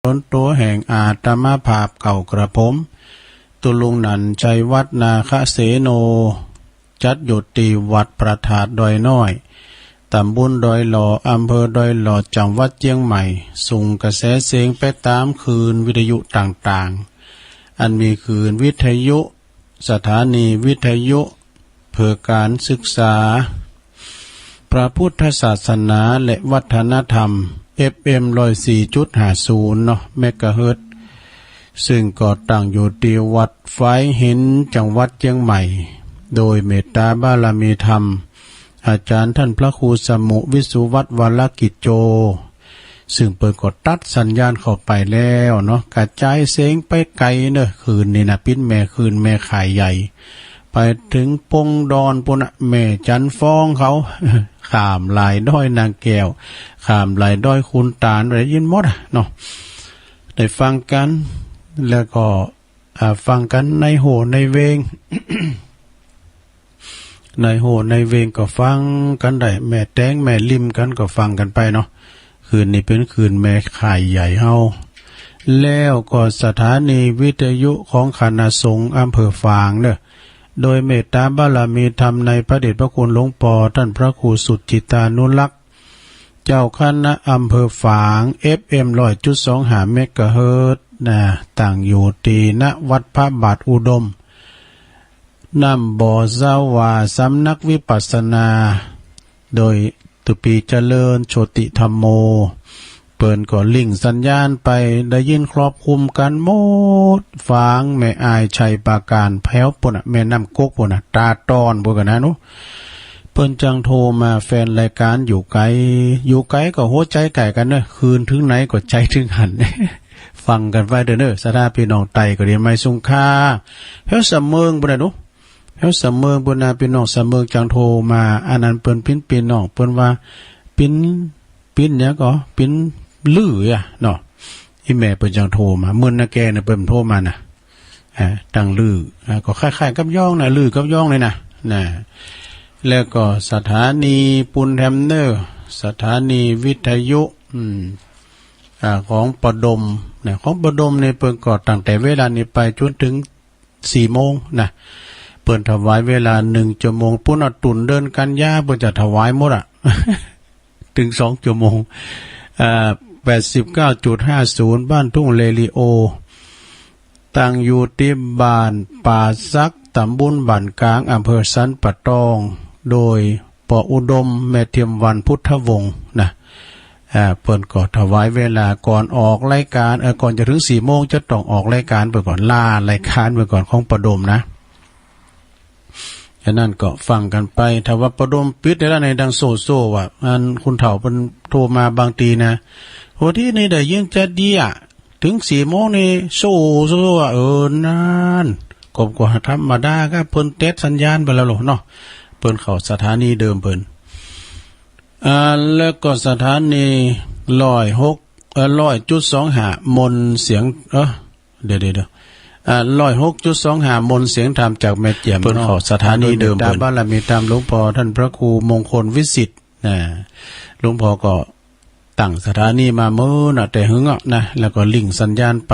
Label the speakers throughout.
Speaker 1: ต้นตัวแห่งอาตมาภาพเก่ากระผมตุลุงนันชัยวัฒนาคเสโนจัดอยู่ตีวัดประทาดดอยน้อยตำบลดอยหล่ออำเภอดอยหล่อจังหวัดเชียงใหม่ส่งกระแสเสียงไปตามคืนวิทยุต่างๆอันมีคืนวิทยุสถานีวิทยุเพื่อการศึกษาพระพุทธศาสนาและวัฒนธรรม FM 104.50 เนาะเมกะเฮิรตซ์ซึ่งก่อตั้งอยู่ที่วัดไฟหินจังหวัดเชียงใหม่โดยเมตตาบารมีธรรมอาจารย์ท่านพระครูสมุวิสุวัตวรกิจโจซึ่งเปิดกดตัดสัญญาณเข้าไปแล้วเนาะกระจายเสียงไปไกลเนอะคืนนี่นะปิ้นแม่คืนแม่ขายใหญ่ไปถึงปงดอนปุณะแม่จันฟ้องเขาข้ามลายด้อยนางแก้วข้ามลายด้อยคุณตาลอะไรยินหมดเนาะได้ฟังกันแล้วก็ฟังกันในโหในเวง ในโหในเวงก็ฟังกันได้แม่แตงแม่ลิมกันก็ฟังกันไปเนาะคืนนี้เป็นคืนแม่ขายใหญ่เฮาแล้วก็สถานีวิทยุของคณะสงฆ์อำเภอฝางเนอะโดยเมตตาบารมีธรรมในพระเดชพระคุณหลวงพ่อท่านพระครูสุจิตานุรักษ์เจ้าคณะอำเภอฝาง FM 100.25 เมกะเฮิรตซ์ตั้งอยู่ที่ณวัดพระบาทอุดมนำบ่อสาวาสำนักวิปัสสนาโดยตุปีเจริญโชติธรรมโมเปิ่นก็ลิงสัญญาณไปได้ยินครอบคลุมกันหมดฟางแม่อายชัยปาการแพ้วปุ่นแม่น้ำกกปุ่นตาตอนพวกกันนะนุเปิ้นจังโทรมาแฟนรายการอยู่ไกลก็หัวใจไก่กันเนอะคืนถึงไหนก็ใจถึงหัน ฟังกันไว้เด้อเนอะสถาพี่น้องไตก็เรียนไม่สุงค่าแพ้วสำเมืองปุ่นนะนุแล้วสำเมืองบุญนาพี่น้องสำเมืองจังโทรมาอันนั้นเปิ้นปิ้นน้องเปิ้นว่าปิ้นเนี่ยก็ปิ้นลื้ออ่ะเนาะอีแม่เปิ้นจังโทรมามื้อนะแกน่ะเปิ้นโทรมาน่ะตั้งลื้อก็คล้ายๆกับย่องน่ะลื้อกับย่องเลยนะแล้วก็สถานีปุณแฮมเนอร์สถานีวิทยุของประดมนะของประดมเนี่ยเปิ้นก็ตั้งแต่เวลานี้ไปจนถึง 4 โมงนะเปิดถวายเวลา1 ชั่วโมงปุ้นเอาตุ่นเดินกันยาเปิดจะถวายหมดอ่ะ ถึง2 ชั่วโมง89.50 บ้านทุ่งเลลิโอตั้งอยู่ที่บ้านป่าซักตำบลบ้านกลางอำเภอสันปะตองโดยปออุดมแม่เทียมวันพุทธวงศ์นะเปิดก็ถวายเวลาก่อนออกรายการก่อนจะถึง 4 โมงจะต้องออกรายการไปก่อนล่ารายการไปก่อนของประดมนะฉะนั้นก็ฟังกันไปถ้าว่าประดมปิดได้แล้วในดังโซว่าอันคุณเฒ่าเป็นโทรมาบางทีนะโหที่นี่ได้ยินจะดีอ่ะถึง 4 โมงนี่โซ่นานกบกว่าธรรมดาก็เพิ่นเตะสัญญาณไปแล้วหรอเนาะเพิ่นเข้าสถานีเดิมเพิ่นแล้วก็สถานี106.25 มนเสียงเดี๋ยว106.25 มนเสียงธรรมจากแม่เจียมเพิ่นเข้าสถานีเดิมเพิ่นบารมีธรรมหลวงพ่อท่านพระครูมงคลวิสิทธิ์หลวงพ่อก็ตั้งสถานีมาเมื่อน่ะแต่หึงนะแล้วก็ลิงก์สัญญาณไป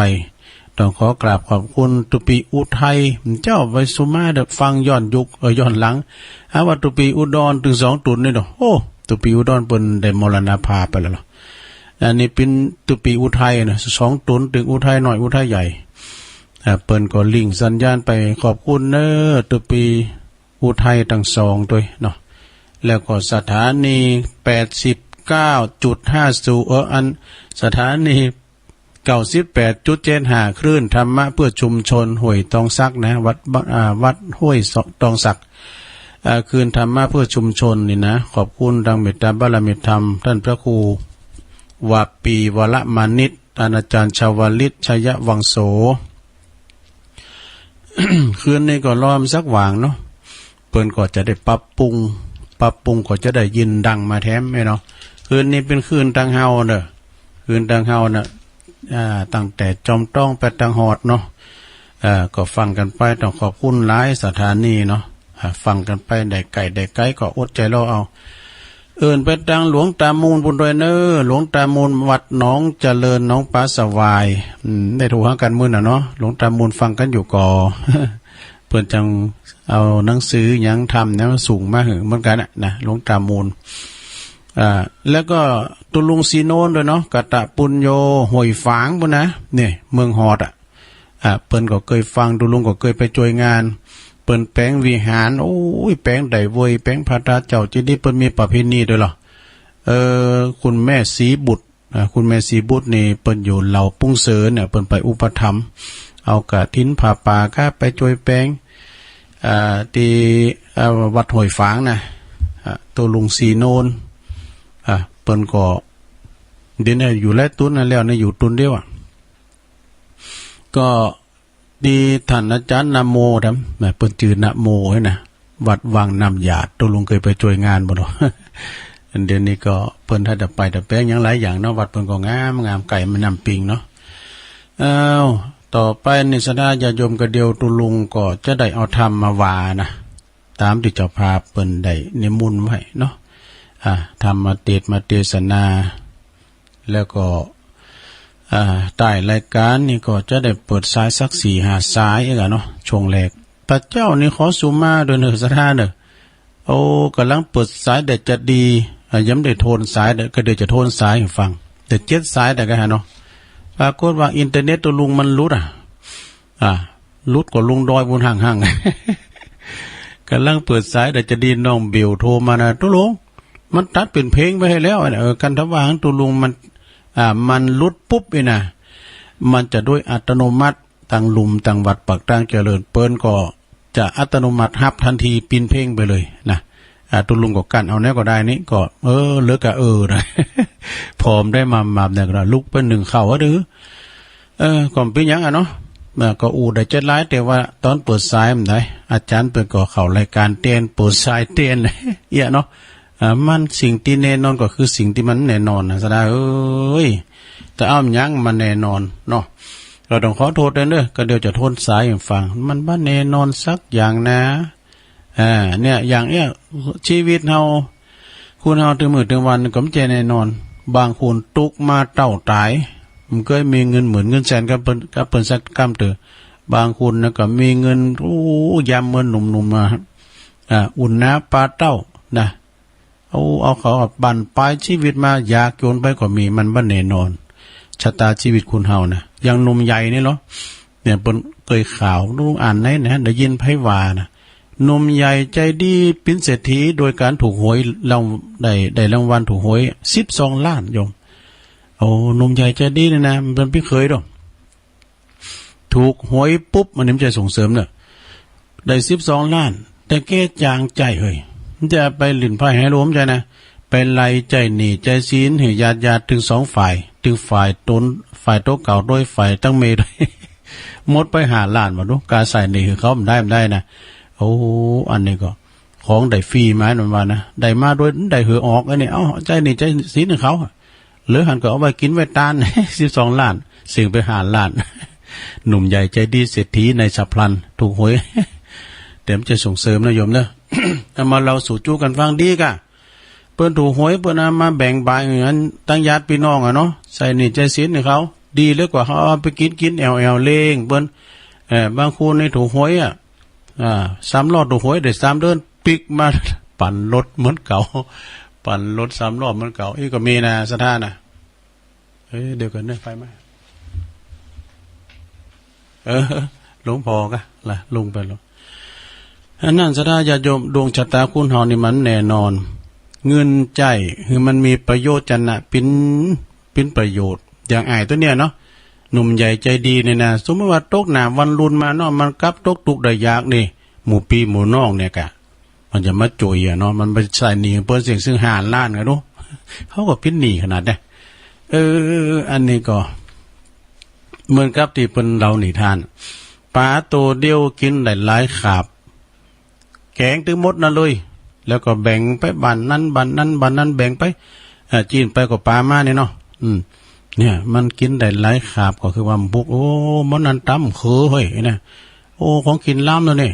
Speaker 1: ต้องขอกราบขอบคุณตุปีอุทัยเจ้าไว้สุมาเด้อฟังย้อนยุคย้อนหลังว่าตุปีอุดรถึง2 ตุนนี่ดอกโอ้ตุปีอุดรเพิ่นได้มรณภาพไปแล้วล่ะอันนี้เป็นตุปีอุทัยนะ2 ตุนถึงอุทัยน้อยอุทัยใหญ่เปิ้นก็ลิงก์สัญญาณไปขอบคุณเด้อตุปีอุทัยทั้ง2ด้วยเนาะแล้วก็สถานี 89.50 อันสถานี 98.75 คลื่นธรรมะเพื่อชุมชนห้วยตองซักนะวัดห้วยตองซักคืนธรรมะเพื่อชุมชนนี่นะขอบคุณดังเมตตาบารมีธรรมท่านพระครูวาปีวรมานิตอาจารย์ชาวลิตชยวังโส คืนนี้ก็รอมสักหว่างเนาะเปิ้นก็จะได้ปรับปรุงก็จะได้ยินดังมาแถมไหมเนาะคืนนี้เป็นคืนตังเฮาเด้อคืนตังเฮาน่ะตั้งแต่จอมต้องไปตังหอดเนาะก็ฟังกันไปต้องขอบคุณหลายสถานีเนาะฟังกันไปได้ไกลก็อดใจรอเอา เอิ้นไปดังหลวงตามูลบุญด้วยเนอหลวงตามูลวัดหนองเจริญหนองปลาสวายได้ถูกหากันมื้อน่ะเนาะหลวงตามูลฟังกันอยู่ก่อ เพิ่นจังเอาหนังสือหยังทำเนี่ยมาสูงมาหึงเหมือนกันนะหลวงตามูลแล้วก็ตุลุงซีโนนด้วยเนาะกะตะปุญโยห้วยฝางพุ่นนะนี่เมืองฮอดเปิ้นก็เคยฟังตุลุงก็เคยไปช่วยงานเปิ้นแปลงวิหารโอ้ยแปลงได้เวยแปลงพระตาเจ้าที่นี่เปิ้นมีประเพณีด้วยเหรอคุณแม่ศรีบุตรคุณแม่ศรีบุตรนี่เปิ้นอยู่เหล่าปุ้งเสริญเนี่ยเปิ้นไปอุปถัมภ์เอากะทินผ้าป่าก็ไปช่วยแปลงที่วัดห้วยฝางนะตัวลุงซีโนนเปิ้นก็เดี๋ยวนี้อยู่แล้วตุนนั่นแล้วนะอยู่ตุนเดียวก็ดีท่านอาจารย์นโมทำเปิ้นจื่อนโมให้นะวัดวังน้ำหยาดตัวลุงเคยไปช่วยงานบ่เนาะ เดี๋ยวนี้ก็เปิ้นถ้าจะไปแต่แปลงอย่างหลายอย่างเนาะวัดเปิ้นก็งามไก่มันนำปิงเนาะต่อไปนิสดาญาโยมกระเดียวตุลุงก็จะได้เอาธรรมมาวานะตามที่เจ้าภาพเปิ้นได้นิมนต์ไว้เนาะธรรมมาเทศนาแล้วก็ใต้รายการนี่ก็จะได้เปิดสายสัก 4-5 สายเนาะช่วงแรกพระเจ้านี่ขอสุมาโดยเนื้อสถานเด้อโอ้กำลังเปิดสายเด็ดจะดีย้ำได้โทนสายเด้อก็เดี๋ยวจะโทนสายให้ฟังแต่7สายแต่ก็ฮะเนาะปรากฏว่าอินเทอร์เน็ตตัวลุงมันรุดรุดกว่าลุงดอยบนห่างๆ กำลังเปิดสายเด็ดจะดีน้องเบลโทรมานะตัวลุงมันตัดเป็นเพลงไปให้แล้วกันทว่าของตัวลุงมันลุดปุ๊บนี่นะมันจะด้วยอัตโนมัติต่างลุมต่างวัดปักต่างเจริญเปิ้นก็จะอัตโนมัติฮับทันทีปินเพลงไปเลยนะตัวลุงก็กันเอาแน่ก็ได้นี่ก็เลิกกะนะ พร้อมได้มาเนี่ยก็ลุกเป็นหนึ่งเข่าหรือก่อนเป็นยังเนาะก็ได้เจ็ดไลฟ์แต่ว่าตอนเปิดสายมันได้อาจารย์เปิดก็เข้ารายการเต้นเปิดสายเต้นเอียเนาะมันสิ่งที่แน่นอนก็คือสิ่งที่มันแน่นอนนะสดาแต่อ้อมยังมันแน่นอนเนาะเราต้องขอโทษด้วยก็เดี๋ยวจะโทษสายให้ฟังมันบ้านแน่นอนสักอย่างนะเนี่ยอย่างชีวิตเฮาคุณเฮาถึงมื้อถึงวันก็ไม่แน่นอนบางคนตุกมาเต้าตายมันก็มีเงินเหมือนเงินแสนกับเปิ้นสักกำเตอบางคนนะก็มีเงินยามเมื่อหนุ่มๆมาอุ่นน้ำปลาเต้านะเอาเขาบั่นปลายชีวิตมาอยากโยนไปก็มีมันบ่แน่นอนชะตาชีวิตคุณเฮานะอย่างหนุ่มใหญ่นี่เนาะเนี่ยเปิ้นเคยข่าวรู้อ่านไหนได้ยินไผว่านะหนุ่มใหญ่ใจดีเป็นเศรษฐีโดยการถูกหวยได้รางวัลถูกหวย12 ล้านโยมหนุ่มใหญ่ใจดีนี่นะมันพี่เคยดอกถูกหวยปุ๊บมันจะส่งเสริมเนี่ยได้12 ล้านแต่แก้จางใจจะไปหลินไพ่ให้รวมใจนะไปไล่ใจหนีใจซีนให้ญาติถึง2 ฝ่ายถึงฝ่ายโต๊ะเก่าด้วยฝ่ายตั้งเมย์ด้วย หมดไป5 ล้านมาดูการใส่หนีคือเขามันได้นะอันนี้ก็ของได้ฟรีมาหน่อยว่านะได้มาด้วยได้เหอออกอันนี้ใจหนีใจซีนของเขาหรือหันก็เอาไปกินไว้ตาน 12 ล้านสิ่งไป5 ล้าน หนุ่มใหญ่ใจดีเศรษฐีในฉับพลันถูกหวย เดี๋ยวจะส่งเสริมนะโยมเนอะ มาเราสู่จู้กันฟังดีกะเปิ้นถูกหวยเปิ้นมาแบ่งบายอย่างนั้นตั้งญาติพี่น้องเนาะใส่นี่ใจศีลให้เขาดีเลยกว่าเขาเอาไปกินแอวเล่งเปิ้นบางคนในถูกหวย3 รอบถูกหวยได้3 เดือนปิกมาปั่นรถเหมือนเก่าปั่นรถ3 รอบเหมือนเก่าก็มีนะสถานนะเดี๋ยวกันเนี่ยไฟไหมหลวงพ่อก็ล่ะลงไปแล้วนั่นสถานญาติโยมดวงชะตาคุณเฮานี่มันแน่นอนเงินใจคือมันมีประโยชน์จันนะเป็นประโยชน์อย่างไอ้ตัวเนี้ยเนาะหนุ่มใหญ่ใจดีเนี่ยนะสมมติว่าตกหนาวันรุนมาเนาะมันกลับตกตุกได้ยากนี่หมู่ปีหมู่น้องเนี่ยกะมันจะมาจุยเนาะมันไปใส่หนี้เปิ้นเสียงซึ่ง5 ล้านกันเนาะเขาก็พิ้นหนี้ขนาดนี้อันนี้ก็เหมือนกับที่เปิ้นเราหนีทานปลาตัวเดียวกินได้หลายขาบแกงถึงหมดนั่นเลยแล้วก็แบ่งไปบ้านนั้นแบ่งไปจีนไปก็ปลามาเนี่ยเนาะเนี่ยมันกินได้หลายขาบก็คือว่าบุกมันนั่นตำคือเฮ้ยนะของกินล้ำแล้วนี่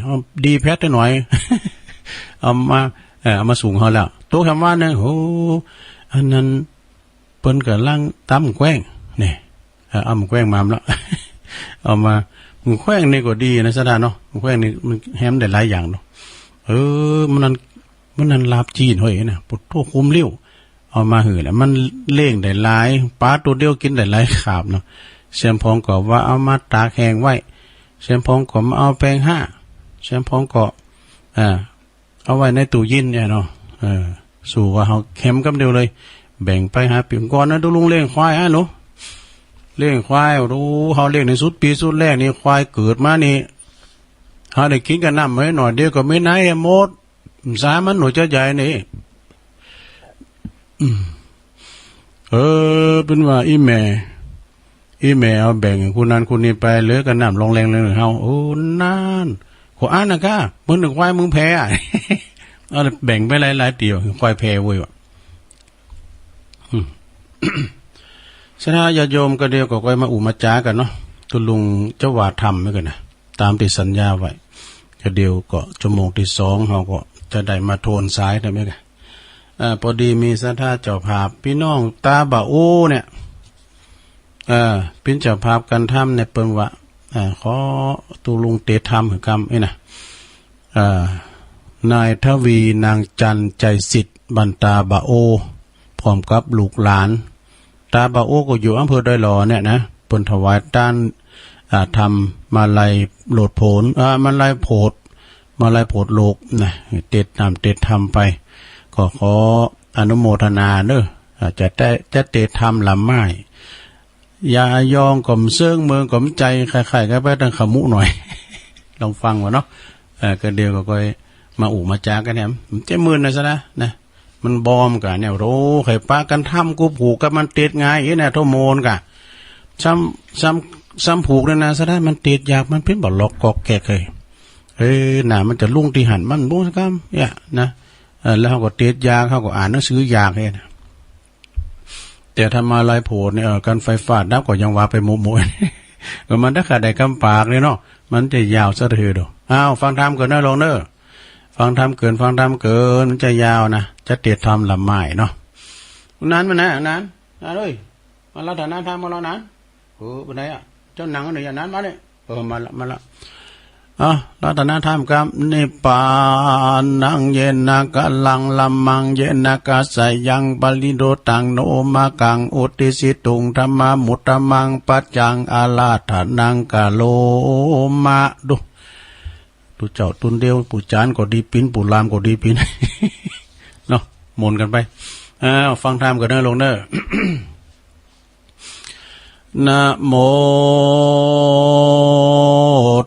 Speaker 1: ดีแพทย์หน่อย เอามาสูงเขาแล้ว ตัวคำว่าเนี่ยโหอันนั้นเปิ้นกับล่างตั้มแกว้งนี่เอามาแกว้งมาแล้วเอามามึงแกว้งนี่ก็ดีนะสะดาเนาะมึงแกว้งนี่มันแฮมได้หลายอย่างเนาะมันนั้นลาบจีนเฮ้ยนะปุถุคุมเลี้ยวเอามาหือแล้วมันเล่งได้หลายปลาตัวเดียวกินได้หลายขาบเนาะเสียมพองก็ว่าเอามาตากแห้งไว้เสียมพองก็มาเอาแปลงห้าเสียมพองก็เอาไว้ในตู้เย็นเนี่ยเนาะสู่ว่าเขาเค็มกับเดียวเลยแบ่งไปหาปีก่อนนะดูลุงเลี้ยงควายหนูเลี้ยงควายรู้เขาเลี้ยงในสุดปีสุดแรกนี่ควายเกิดมานี่เขาได้กินกันน้ำไว้หน่อยเดียวก็ไม่ไหนหมดสามันหนูจะใหญ่นี่เป็นว่าอีแม่เอาแบ่งคุณนั้นคุณนี่ไปเหลือกันน้ำลงแรงเลยเฮาโอ้นานขออ่านนะก้ามึงหนึ่งควายมึงแพ้เอาแบ่งไปหลายๆเดียวควายแพ้เว้ยวะชนะญาโยมก็เดียวก็ค่อยมาอุมาจ้ากันเนาะตุลุงเจ้าว่าทำไม่กันนะตามที่สัญญาไว้ก็เดียวก็ชั่วโมงที่2เขาก็จะได้มาโทนซ้ายได้ไหมกันพอดีมีสัทธาเจ้าภาพพี่น้องตาบ่าโอเนี่ยเป็นเจ้าภาพกันทำเนี่ยเปิ้นว่าขอตุลุงเตธรรมหือกรรมนะนายทวีนางจันใจสิทธิ์บรรตาบ่าโอพร้อมกับลูกหลานตาบ่าโอก็อยู่อำเภอดอยหล่อเนี่ยนะเปิ้นถวายด้านทำมาลัยโหลดโผลมาลัยโผดโลกนะเตดทำไปก็ขออนุโมทนาเด้อจะเตดทำลำไม้ยายองก่อมเสื่องเมืองก่อมใจใครๆก็ไปตั้งขมุหน่อย ลองฟังวะเนาะก็เดียวก็ค่อยมาอู่มาจากกันเนี่ยมันจะมืนนะซะนะมันบอมกันเนี่ยโรไข่ปลากันทำกูผูกกับมันติดง่ายเนี่ยโทโมนกะซ้ำผูกเนี่ยนะซะได้มันติดยากมันเป็นบ่ล็อกกอกแกเคยหนามันจะลุ่งที่หันมันบุ้งสักคำเนี่ยนะแล้วเขาก็ติดยากเขาก็อ่านหนังสือยากเลยแต่ทำมาลายโผล่เนี่ยการไฟฟ้าดับก็ยังว่าไปโมยมันถ้าขาดได้กำปากเลยเนาะมันจะยาวซะเถอะดูฟังธรรมเกินนะลงเนอะฟังธรรมเกินมันจะยาวนะจะเตียดทำลำไม้เนาะนั้นมันนะนั้นเลยมาเราฐานะธรรมมาแล้วนะเป็นไงเจ้าหนังอะไรอย่างนั้นมาเนี่ยมาละรัตนธรรมกับนิพพานังเยนะกะลังลัมมังเยนะกะสยังปลิโดตังโนมากังอุติสิตุงธรรมมุตตมังปัจจังอาลาถานังกะโลมาดูเจ้าตุนเดียวปู่จานก็ดีปินปู่รามก็ดีปิน เนาะหมุนกันไปฟังธรรมกันเนอะลงเนอะ นะโม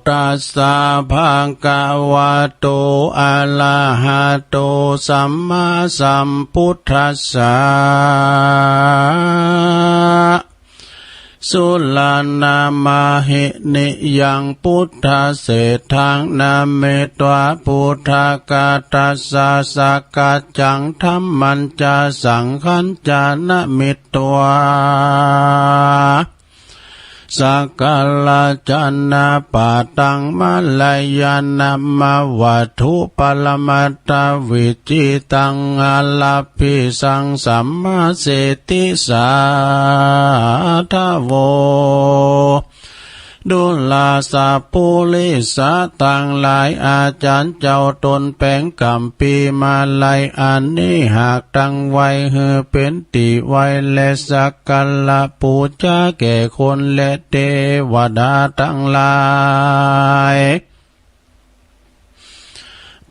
Speaker 1: ตัสสะภะคะวะโตอะระหะโตสัมมาสัมพุทธัสสะสุลานามาหินิยังพุทธเศธังนาเมตวะพุทธกาตัสสะสะกัจจังธัมมัญจาสังขัญจานะมิตวะสักกาลจันนาปาตังมาลายานามาวัตถุปรมัตถวิจิตังอาลาภิสังสัมมาเสติสาทาโวดุลาสาปุลิสาตังหลายอาจารย์เจ้าตนแปงกำปีมาลายอันนี้หากตั้งไว้เฮือเป็นติไว้และสักกัลละปูจาแก่คนและเทวดาทั้งหลาย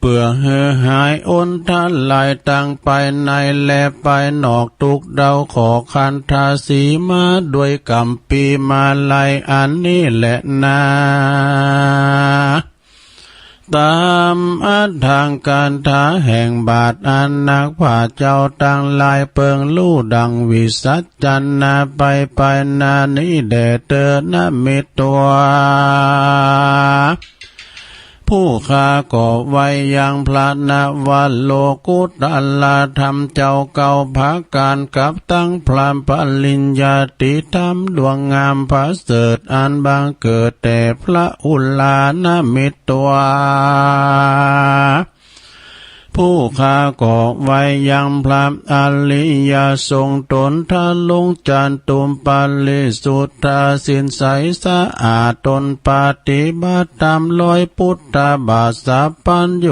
Speaker 1: เพื่อเหือหายอนท่านลายตั้งไปในและไปนอกทุกเดาขอคันทาสีมาด้วยกำปีมาลายอันนี้แหละนาตามอันทางการท้าแห่งบาทอันนักผ่าเจ้าตั้งลายเปิงลู่ดังวิสัจจันนาไปนานี้แด่เตอนะมิตัว ผู้ข้าก็ไว้ยังพระนวันโลกุตตลธรรมเจ้าเก่าภักการกับตั้งพรามปริญญาติธรรมดวงงามพระเสริฐอันบังเกิดแต่พระอุลานะมิตวา ผู้ข้าก่อไว้ยังพระอริยทรงตนทะลุงจันตุมปาลิสุทธาสินใสสะอาดตนปฏิบัติตามรอยพุทธบาทสัพพัญโย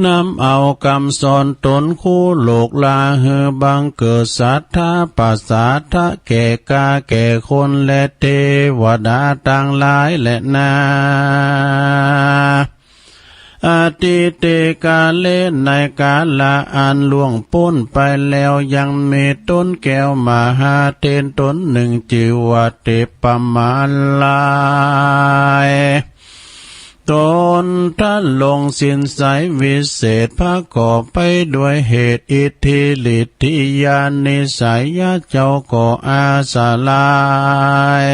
Speaker 1: นำเอากรรมสอนตนคู่โลกลาเหือบังเกิดศรัทธาปัสสาทะแก่กาแก่คนและเทวดาต่างหลายและนาอาทิเตกาเลในกาละอันล่วงพ้นไปแล้วยังมีต้นแก้วมหาเทนต้นหนึ่งชื่อว่าเทปมาลายตนท่านลงสินใสวิเศษพระก่อไปด้วยเหตุอิทธิฤทธิญาณนิสัยยะเจ้าก่ออาสาลาย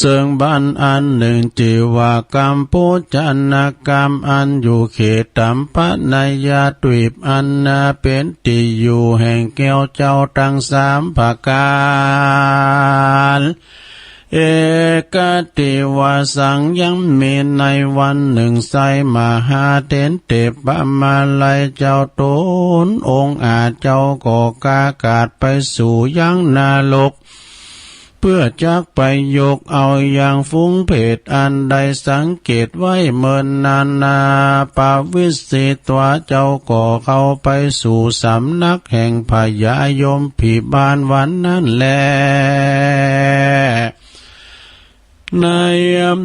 Speaker 1: ซึ่งบ้านอันหนึ่งชื่อว่ากรรมปุจจนกรรมอันอยู่เขตตัมปนายาตวีปอันนาเป็นที่อยู่แห่งแก้วเจ้าทั้งสามประการเอกติวาสังยังมีในวันหนึ่งไสมหาเถรเทพมาลัยเจ้าตนองค์อาจเจ้าก่อกากาศไปสู่ยังนาลกเพื่อจักไปยกเอาอย่างฟุ้งเพศอันใดสังเกตไว้เมินนาปาวิสิตวเจ้าก่อเข้าไปสู่สำนักแห่งพญายมผีบานวันนั้นแลใน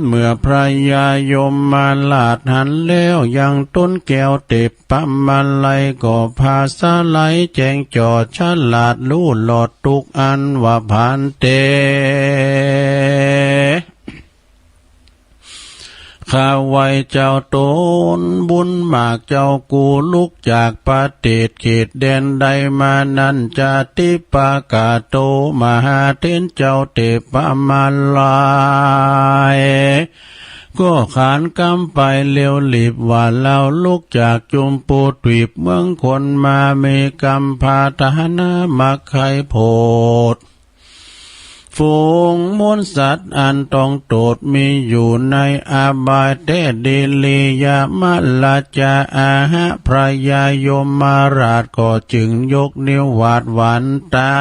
Speaker 1: เมื่อพระยายมมาลาดหันแล้วยังต้นแก้วเต็บปมาลัยก็พาสาไหลแจงจอดฉลาดลู่หลอดทุกอันว่าพันเตข้าไว้เจ้าตนบุญมากเจ้ากูลุกจากประเทศเขตแดนใดมานั้นจะติปากาโตมหาเถรเจ้าเทพมาลายก็ขานกำไปเร็วหลีบว่าเราลุกจากจุมปูตวีบเมืองคนมาเมกรรมพาทหนามักไข่โพดฝูงมวลสัตว์อันต้องโตดมีอยู่ในอาบายเตดิลียามะลาจาอาหะพระยายมมาราชก็จึงยกนิ้วหวาดหวันตา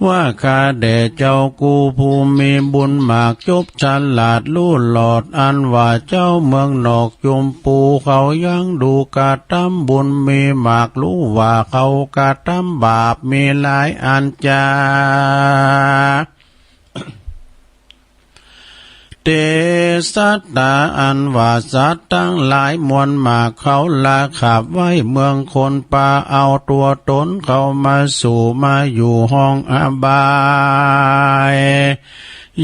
Speaker 1: ว่าข้าแด่เจ้ากูผู้มีบุญมากจบฉลาดลู่หลอดอันว่าเจ้าเมืองนอกยมปูเขายังดูกาทำบุญมีมากรู้ว่าเขากาทำบาปมีหลายอันจาเตสัตตาอันว่าสัตว์ทั้งหลายมวลมากเขาลาขับไว้เมืองคนป่าเอาตัวตนเขามาสู่มาอยู่ห้องอบาย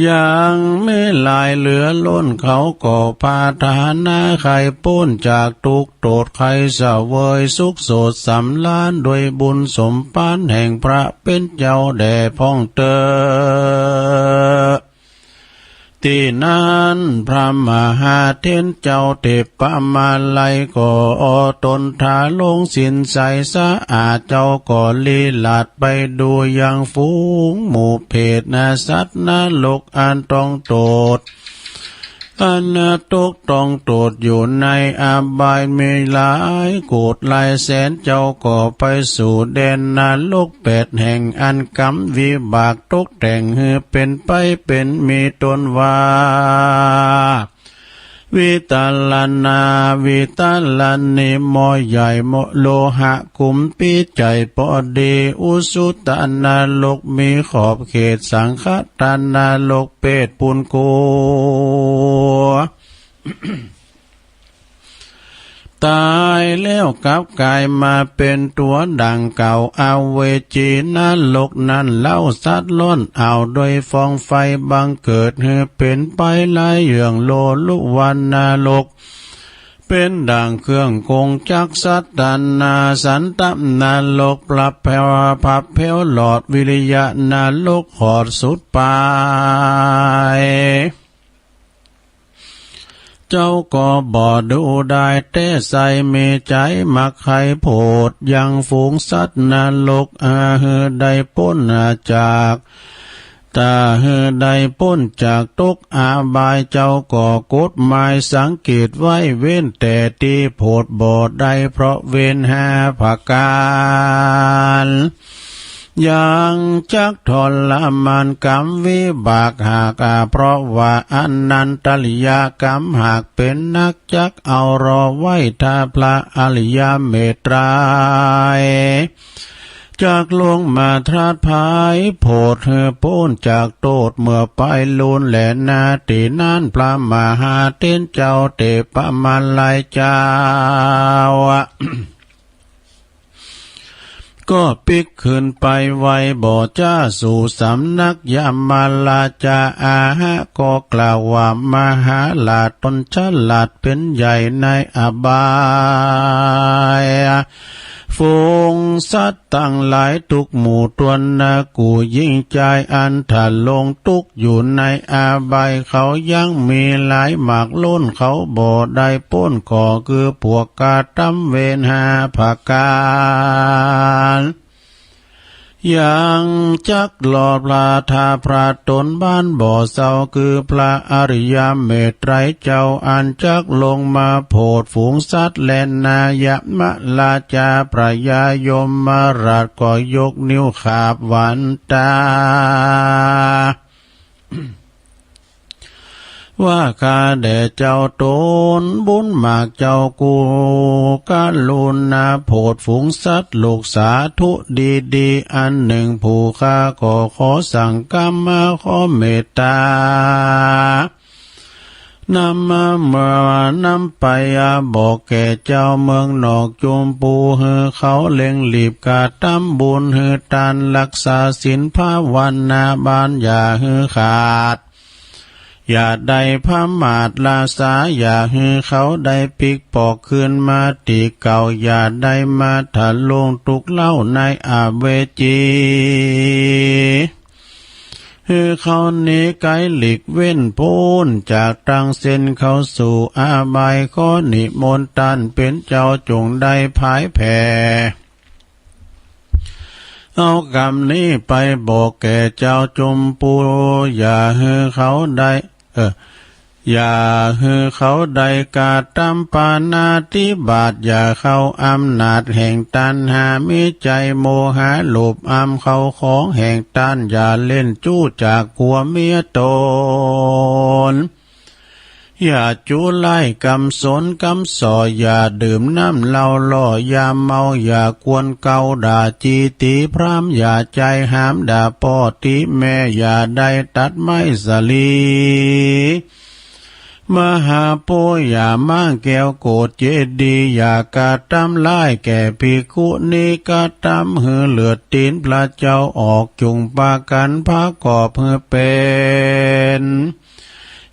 Speaker 1: ยังไม่ลายเหลือล้นเขาก็พาทหารนาไข่ป้นจากทุกโตดไข่เสวยสุขโสดสำล้านด้วยบุญสมปานแห่งพระเป็นเจ้าแด่พ้องเตอที่นั้นพระมหาเถรเจ้าเทพมาลัยก็ตนทาลงสินใสสะอาดเจ้าก็ลีลาดไปดูยังฝูงหมู่เพศสัตว์นรกอันต้องโตดอันตกต้องโตดอยู่ในอบายมีหลายโกฏหลายแสนเจ้าก็ไปสู่แดนนรกแปดแห่งอันกรรมวิบากตกแต่งให้เป็นไปเป็นมีตนว่าวิตาลนาวิตาลนิมอใหญ่โมโลหะกุมปีใจปอดีอุสุตานรกมีขอบเขตสังฆทานรกเปตปุนโก ตายแล้วกลับกายมาเป็นตัวดังเก่าเอาเวจีนั้นลกนั้นเล่าสัตว์ล้นเอาโดยฟองไฟบังเกิดให้เป็นไปหลายเรื่องโลลุวันนาลกเป็นดังเครื่องกงจักสัตตานาสันตนาลกปรับแผ่วพับเพวหลอดวิริยะนาลกหอดสุดปายเจ้าก็บ่ดูได้แต่ใส่มีใจมักไข่โพดยังฝูงสัตว์นรกอาหือได้พ้นจาก ตาเฮใดพ้นจากตกอาบายเจ้าก่อกฎหมายสังเกตไว้เว้นแต่ที่โพดบ่ได้เพราะเว้น5ประการยังจักทรมานกรรมวิบากหากเพราะว่าอนันตริยกรรมหากเป็นนักจักเอารอไว้ถ้าพระอริยเมตไตรจากลวงมาทราดภายโพดเธอพ้นจากโตดเมื่อไปลุนแหลนาตีนั่นพระมหาเต้นเจ้าเตปะมาลายเจ้า ก็ปิกขึ้นไปไวบ่จ้าสู่สำนักยามาลาจาอาหะก็กล่าวว่ามหาลาตนฉลาดเป็นใหญ่ในอบายฝูงสัตว์ตั้งหลายทุกหมู่ตัวนากูยิ่งใจอันถ้าลงตุกอยู่ในอาบายเขายังมีหลายหมากล้นเขาบ่ได้ป้นก่อคือพวกกาตำเวนหาภาการยังจักหลอดพระทาพระตนบ้านบ่อเศร้าคือพระอริยเมตไตรเจ้าอันจักลงมาโพดฝูงสัตว์และนายมะลาจาพระยายมมาราชก็ยกนิ้วขาบหวันตา ว่าข้าแด่เจ้าตนบุญมากเจ้ากูกาลุนาโพดฝูงสัตว์ลูกสาธุดีอันหนึ่งผู้ข้าก็ขอสั่งกรรมมาขอเมตตานำมาเมื่อนำไปบอกแก่เจ้าเมืองนอกจุมปูเฮือเขาเล็งหลีบกาตำบุญเฮือตานรักษาศีลภาวนาบานอย่าเฮือขาดอย่าได้พมาดลาสาอย่าฮือเขาได้ปิกปอกคืนมาตีเก่าอย่าได้มาถะลงตุกเล่าในอาเวจีฮือเขาหนีไกลหลีกเว้นพ้นจากตั้งเส้นเขาสู่อาบายขอนิมนต์ตันเป็นเจ้าจงได้พายแผ่เอากรรมนี้ไปบอกแก่เจ้าจมปูอย่าฮือเขาได้อย่าฮือเขาได้กาตำปานาติบาตอย่าเข้าอำนาจแห่งตันหามิใจโมหะหลบอำเขาของแห่งตันอย่าเล่นจู้จากผัวเมียตนอย่าจูไล่กำสนกำสออย่าดื่มน้ำเหล้าล่ออย่าเมาอย่ากวนเกาด่าจีตีพรามอย่าใจหามด่าพ่อตีแม่อย่าได้ตัดไม้สลีมหาโปอย่ามั่งแก้วโกดเจดีอย่ากาตำไล่แก่ภิกขุนีกาตำหือเลือดตีนพระเจ้าออกจุงปากันพระกอบหือเป็น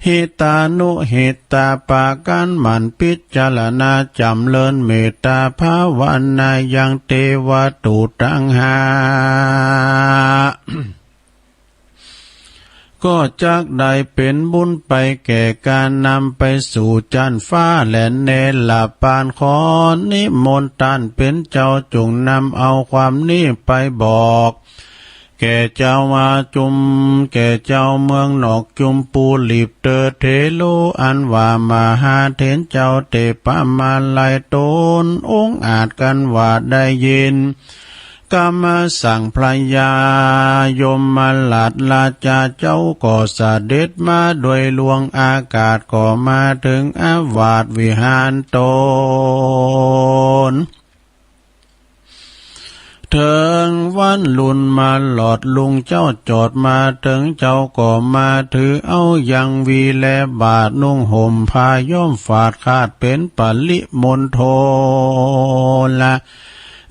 Speaker 1: หิตานุหิตาปากันมันพิจารณาจำเลินเมตตาภาวนายังเทวตุตังหา ก็จักได้เป็นบุญไปแก่การนำไปสู่จันฟ้าและเนลาปานขอนิมนต์ตันเป็นเจ้าจงนำเอาความนี้ไปบอกแก่เจ้ามาจุมแก่เจ้าเมืองนอกจุมปูลีบเตอเทโลอันว่ามาหาเทนเจ้าเตปะมาลายตนองค์อาจกันว่าได้ยินกามาสั่งพระยายมมาลาดลาจาเจ้าก็เสด็จมาโดยลวงอากาศก็มาถึงอาวาสวิหารตนเถิงวันลุนมาหลอดลุงเจ้าจอดมาถึงเจ้าก็มาถือเอายังวีแลบาทนุ่งห่มผ้าย่อมฝาดขาดเป็นปริมณฑลละ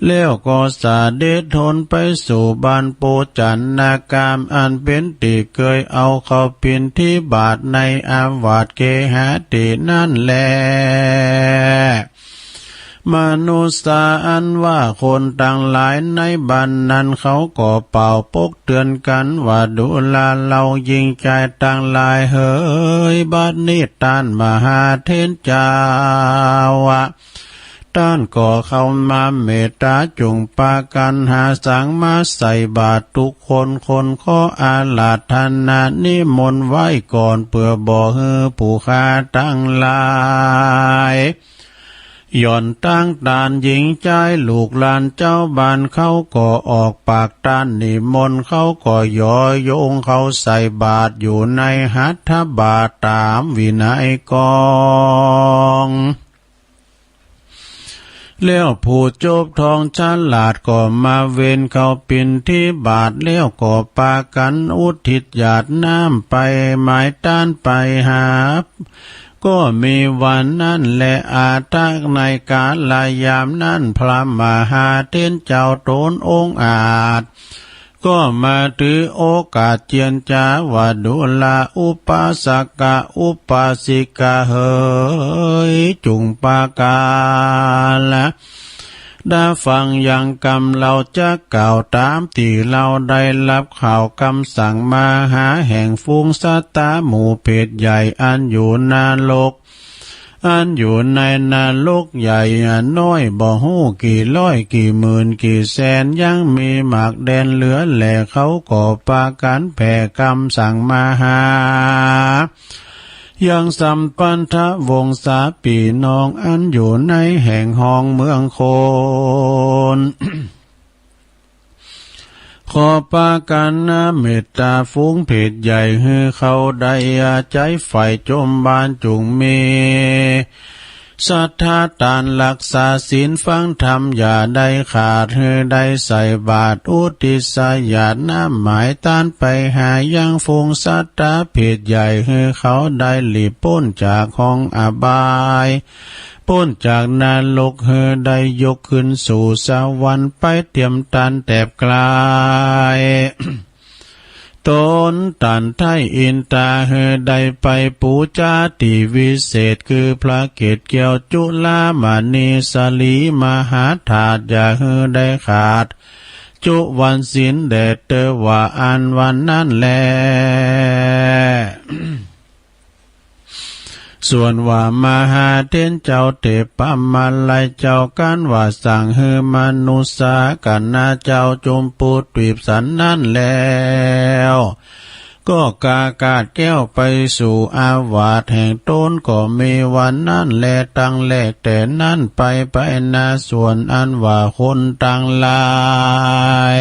Speaker 1: แล้วก็สาเดชทนไปสู่บ้านโปจันนากามอันเป็นติเคยเอาเข้าปินที่บาทในอาวาสเกหาตินั่นแลมนุษย์อันว่าคนต่างหลายในบ้านนั้นเขาก็เป่าปกเตือนกันว่าดูลาเรายิงใจต่างหลายเฮ้ยบัดนี้ตานมหาเทนเจ้า ต้านก่อเข้ามาเมตตาจุงปากันหาสังมาใส่บาตรทุกคนคนขออาลาธนานิมนต์ไว้ก่อนเพื่อบ่ฮือผู้ค้าตั้งหลายย่อนตั้งตานหญิงใจลูกหลานเจ้าบ้านเขาก็ออกปากตานนิมนต์เขาก็ย่อโยงเขาใส่บาตรอยู่ในหัตถบาตรตามวินัยกองแล้วผู้จบทองฉลาดก็มาเว้นเขาปินที่บาทแล้วก็ปากันอุทิศหยาดน้ำไปหมายต้านไปหาก็มีวันนั้นและอาทักในกาลยามนั้นพระมหาเถรเจ้าโตนองค์อาจก็มาถือโอกาสเจียนจาวาดุลาอุปาสกะอุปาสิกาเฮยจุงปากาละได้ฟังอย่างกรรมเราจะกล่าวตามที่เราได้รับข่าวคำสั่งมาหาแห่งฟุ้งสัตตาหมู่เพศใหญ่อันอยู่นาโลกอันอยู่ในนรกใหญ่น้อยบ่ฮู้กี่ร้อยกี่หมื่นกี่แสนยังมีหมากแดนเหลือแหล่เขาก็ปากันแผ่กรรมสั่งมาหายังสัมปันทะวงศาปีน้องอันอยู่ในแห่งห้องเมืองโคน ขอปากันนะเมตตาฟุ้งเพศใหญ่ให้เขาได้ใจไฟจมบานจุงเมศรัทธาตานรักษาศีลฟังธรรมอย่าได้ขาดให้ได้ใส่บาตรอุทิศญาณน้ำหมายต้านไปหายังฟุ้งสัตตาเพศใหญ่ให้เขาได้หลีพ้นจากห้องอบายพ้นจากนรกเฮอได้ยกขึ้นสู่สวรรค์ไปเตรียมตันแตบกลาย ตนตันไทยอินตาเฮอได้ไปปูจาติวิเศษคือพระเกศเกี่ยวจุลามณีสลีมหาธาตุอย่าเฮอได้ขาดจุวันศีลแด่เตว่าอันวันนั้นแล ส่วนว่ามหาเถรเจ้าเทพมาลัยเจ้ากันว่าสั่งให้มนุษย์กันนาเจ้าจมปูตรีบสันนั่นแล้วก็กากาดแก้วไปสู่อาวาสแห่งตนก็มีวันนั้นแลตั้งแลกแต่นั้นไปนาส่วนอันว่าคนต่างหลาย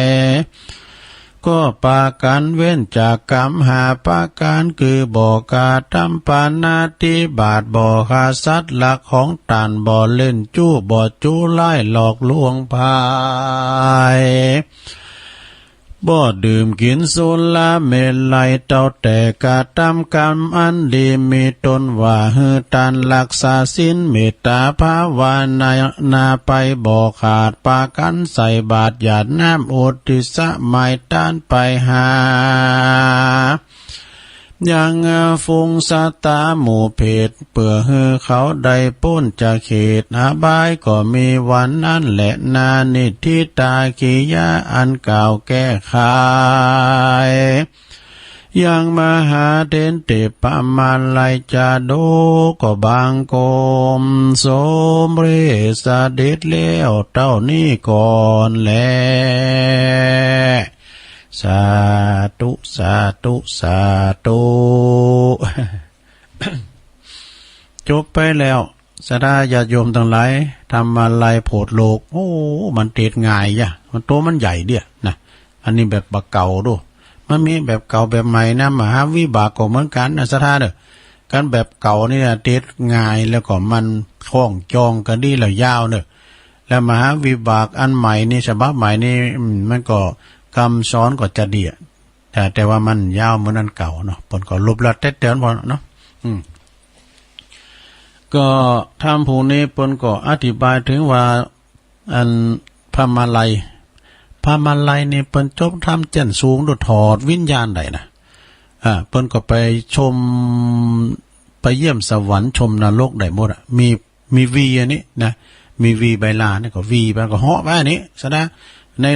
Speaker 1: ก็ปากันเว้นจากกรรมหาปาการคือบ่กาทำปานาติบาทบ่ฆ่าสัตว์หลักของตานบ่เล่นจู้บ่จู้ไล่หลอกลวงพายบ่ดื่มกินสุราเมลัยเต้าแต่กาทำกรรมอันดีมีตนว่าฮือตานรักษาศีลเมตตาภาวนาไปบ่ขาดปากันใส่บาตรหยาดน้ำอุทิศหมายต้านไปหายังฟุ้งสัตตาหมู่เพศเปื่อฮือเขาได้พ้นจากเขตอาบายก็มีวันนั้นแหละนานิทิตากิยาอันเก่าแก้ไขยังมหาเถรเตปะมาลัยจาโดก็บางกมสมเรสเด็จแล้วเต้านี้ก่อนแลสาธุสาธุสาธุ จบไปแล้วสดาญาติโยมทั้งหลายทำอะไรโผดโลกโอ้มันเตดง่ายย่ะมันตัวมันใหญ่เดียนะอันนี้แบบบักเก่าดูมันมีแบบเก่าแบบใหม่นะมหาวิบากก็เหมือนกันนะสดาเด้อการแบบเก่านี่นะเตดง่ายแล้วก็มันคล้องจองกันดีแล้วยาวเด้อแล้วมหาวิบากอันใหม่นี่ฉบับใหม่นี่มันก็คำสอนก็จะดีแต่ว่ามันยาวเหมือนนั้นเก่าเนาะผลก็ลบละเต็ดเตือนพอเนาะก็ทำผู้นี้ผลก็อธิบายถึงว่าอันพมาลัยนี่เปิ้นจบทำเจนสูงโดดถอดวิญญาณได้นะเปิ้นก็ไปชมไปเยี่ยมสวรรค์ชมนรกได้หมดมีวีอันนี้นะมีวีใบลานี่ก็วีไปก็เหาะไปอันนี้ซะนะ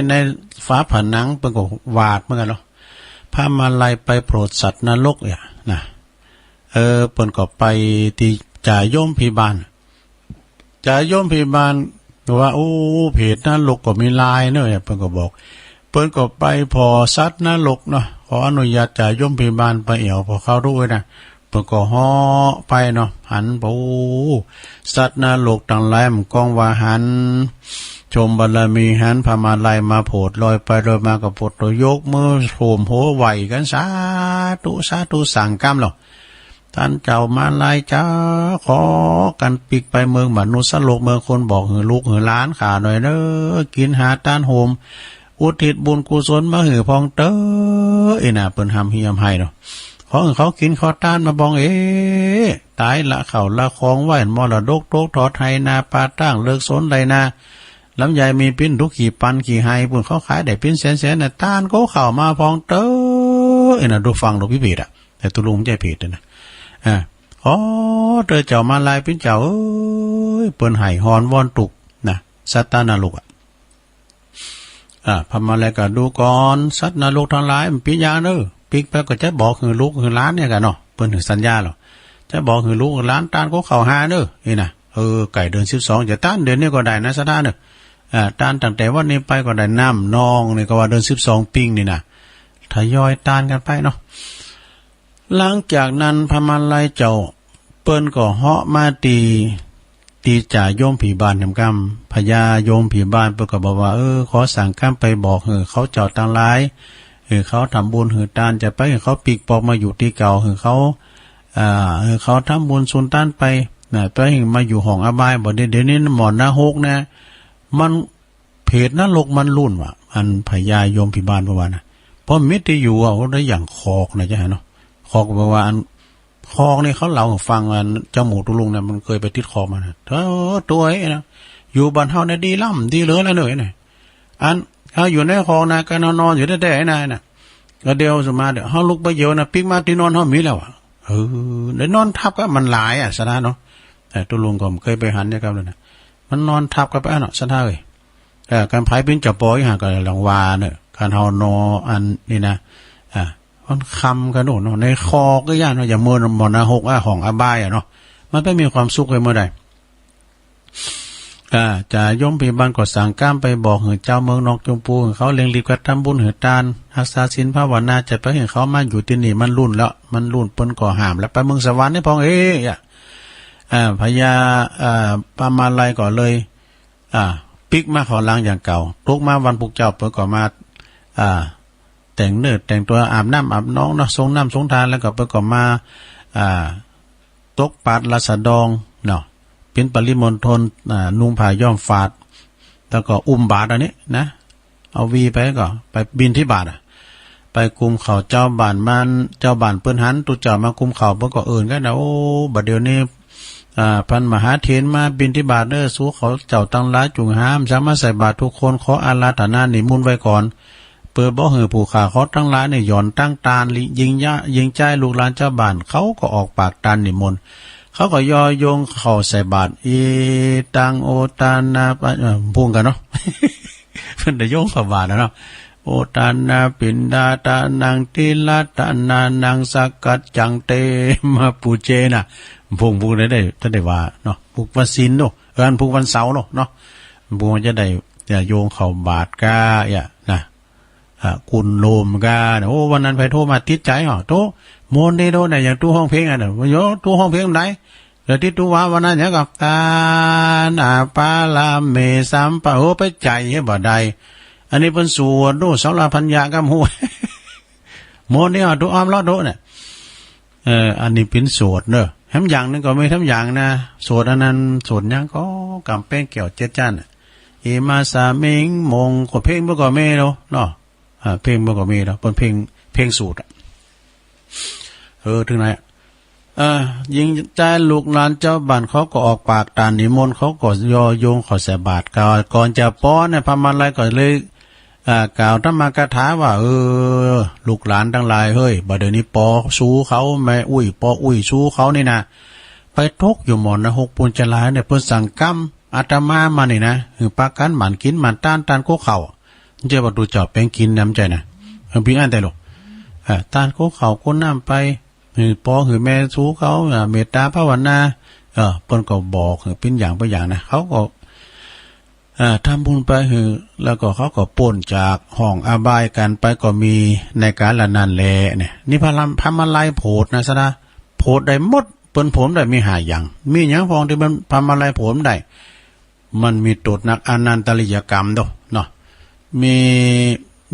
Speaker 1: ในฝาผนังเปิ้นก็วาดเหมือนกันเนาะพามาลัยไปโปรดสัตว์นรกเนี่ยนะเปิ้นก็ไปที่จ่ายโยมพิบาล จะโยมพยาบาลว่าโอ้เพจนรกก็มีลายเนอะเพิ่นก็บอกเพิ่นก็ไปพอสัตว์นรกเนาะขออนุญาตจะโยมพยาบาลไปเอี่ยวพอเขาด้วยนะเพิ่นก็ฮ้อไปเนาะหันโอ้สัตว์นรกต่างหลายมันกองว่าหันชมบารมีหันพามาลัยมาโผดลอยไปลอยมากับโผดยกมือโผมโหไหวกันสาธุสาธุสั่งกรรมหรอกท่านเจ้ามาลายจ้าขอกันปิกไปเมืองมนุษย์โลกเมืองคนบอกหือลูกหือล้านขาหน่อยเด้อกินหาต้านโหมอุทิศบุญกุศลมาหือพองเต้อไอ้น่ะเปิ้นทำเฮียมให้เนาะขอเขากินขอต้านมาบองตายละเข่าละคองไหวมรดกโตทอไทยนาปาตั้งเลิกสนใดนาลำไยมีปิ้นทุกขี่ปันขี่ไฮปุ่นเขาขายได้ปิ้นแสนน่ะต้านก็เข่ามาพองเต้อไอ้น่ะดูฟังดูพิเศษอ่ะแต่ตุลุงใจผิดนะอ๋อเธอเจ้ามาลายเป็นเจ้าเอ้ยเปิ้นไห้ฮอนวอนตุกนะสัตตานรกพมาแล้วก็ดูก่อนสัตว์นรกทั้งหลายมันปิญาเด้อปิกไปก็จะบอกคือลูกคือล้านเนี่ยกันเนาะเปิ้นถึงสัญญาหรอจะบอกคือลูกคือล้านต้านก็เข้าหาเด้อนี่นะไก่เดือน12จะต้านเดือนนี้ก็ได้นะสัตตาเด้อต้านตั้งแต่วันนี้ไปก็ได้น้ำนองนี่ก็ว่าเดือน12ปิงนี่นะทยอยต้านกันไปเนาะหลังจากนั้นพมาลัยเจ้าเปิ้นก็เหาะมาตีจ่าโยมผีบานทำกรรมพญาโยมผีบานเปิ้นก็บอกว่าขอสั่งกรรมไปบอกเขาเจ้าต่างหลายเขาทำบุญตานจะไปเขาปีกปอกมาอยู่ที่เก่าเขาเขาทำบุญสุนต้านไปไปมาอยู่ห้องอบายบ่เดี๋ยวนี้หมอนหน้าหกนะมันเพจนรกมันรุ่นว่ะอันพญาโยมผีบานประว่านะเพราะมิตรที่อยู่เอาได้อย่างคอกนะจ๊ะเนาะคอกบอกว่าคอกนี่เขาเล่าฟังว่าเจ้าหมูตุลุงเนี่ยมันเคยไปติดคอมานะตัวไอ้นะอยู่บ้านเฮาเนี่ยดีล่ำดีเหลือแล้วเลยเนี่ยอันเขาอยู่ในคอกนะก็นอนอยู่ได้ไอ้นายนะก็เดียวสมาเดี๋ยวเฮาลุกไปเยอะนะปิ๊กมาที่นอนเฮามีแล้วอ่ะได้นอนทับก็มันหลายอ่ะสนะเนาะแต่ตุลุงก็เคยไปหันเนี่ยครับเลยนะมันนอนทับกันไปเนาะสนะเลยการไผ่เป็นจับปอยหาก็หลังวาเนี่ยการเฮานออันนี่นะมันคำกันโน่นในคอก็ย่านอย่าเมินหมอนาหกห้องอบายเนาะมันไม่มีความสุขเลยเมื่อใดจะย่อมพยาบาลก็สั่งก้ามไปบอกเหือเจ้าเมืองนอกจงปูเขาเลี้ยงรีบกระทำบุญเหือตานรักษาศีลภาวนาจะไปเห็นเขามาอยู่ที่นี่มันรุ่นแล้วมันรุ่นเปิ้นก่อหามแล้วไปเมืองสวรรค์นี่พองพญาปามาลัยก่อนเลยปิกมาขอล้างอย่างเก่าตุกมาวันปุกเจ้าเปิ้นก็มาแต่งเนื้อแต่งตัวอาบน้ำอาบน้องเนาะทรงน้ำทรงทานแล้วก็ไปก็มาตกปาดละสะดองเนาะเป็นปริมณฑลนุ่งผ้าย้อมฝาดแล้วก็อุ้มบาตรอันนี้นะเอาวีไปก็ไปบินที่บาตรไปกุมเขาเจ้าบ้านมันเจ้าบ้านเปิ้นหันตุเจ้ามากุมเขาเปิ้นก็กันนะโอ้บัดเดี๋ยวนี้พันมหาเถรมาบินที่บาตรสู้เขาเจ้าตั้งหลายจุงห้ามสามารถใส่บาตรทุกคนขออาราธนานิมนต์ไว้ก่อนเปิดบ่อหือผู้ขาเขาทั้งหลายเนี่ยหย่อนตั้งตาลยิงใจลูกหลานเจ้าบ้านเขาก็ออกปากตาลนิมนต์เขาก็ยอยงเข้าใส่บาตรอีตังโอตานาพูดกันเนาะ เพิ่นได้โยงเข้าบาตรเนาะโอตานาปินดาตานังติลาตานานังสักกัจจังเตมาปูเจน่ะพูดได้ท่านได้ว่าเนาะพูกวันศีลเนาะพูกวันเสาร์เนาะพูกจะได้โยงเข้าบาตรกานะกุนโลมกาโอ้วันนั้นไปโทรมาติดใจโตโมนได้โดนอย่างตู้ห้องเพลงโยตู้ห้องเพลงไหนแล้วที่ตู้ว่าวันนั้นเนี่ยกับตานาปาลาเมสัมปะโอไปใจให้บ่ได้อันนี้เป็นส่วนดูสาวลาพัญญากับหัวโมนเนี่ยตู้อ้อมลอดโดเนี่ยอันนี้เป็นโสดเนอะทำอย่างนึงก็ไม่ทำอย่างนะโสดอันนั้นโสดยังก็กำแป้งเกี่ยวเจ็ดจันเอมาสามิงมงก็เพลงเมื่อก่อนไม่เนาะเพลงมันก็มีแล้วเป็นเพลงสูตรถึงไหนยิงใจลูกหลานเจ้าบ้านเขาก็ออกปากตานิมนต์เขาก็ยอโยงขอใส่บาตรก่อนจะป้อนเนี่ยพมาลัยก็เลยกล่าวธรรมกถาว่าลูกหลานทั้งหลายเฮ้ยบัดเดี๋ยวนี้ปอสู้เขาแม่ปอสู้เขานี่นะไปทกอยู่หมอนนะหกปุญจลายเนี่ยเพิ่นสั่งกรรมอาตมามานี่นะคือปากันหมันกินหมันต้านโคเข่าเจ้าประตูจอบแป้งกินน้ำใจนะพี่อ่านแต่หรอกต้านโคเขาก้นน้ำไปปอหือแม่สู้เขาเมตตาภาวนา เปิ้นก็บอกเป็นอย่างไปอย่างนะเขาก็ทำบุญไปหือแล้วก็เขาก็ป่นจากห้องอาบายกันไปก็มีในการละนันแลเนี่ยนี่พามาไล่โพดนะซะนะโพดได้หมดเปิ้นผมได้มีหาอย่างมีหยังพองที่มันพามาไล่ผมได้มันมีตดนักอนันตริยกรรมดอกเนาะมี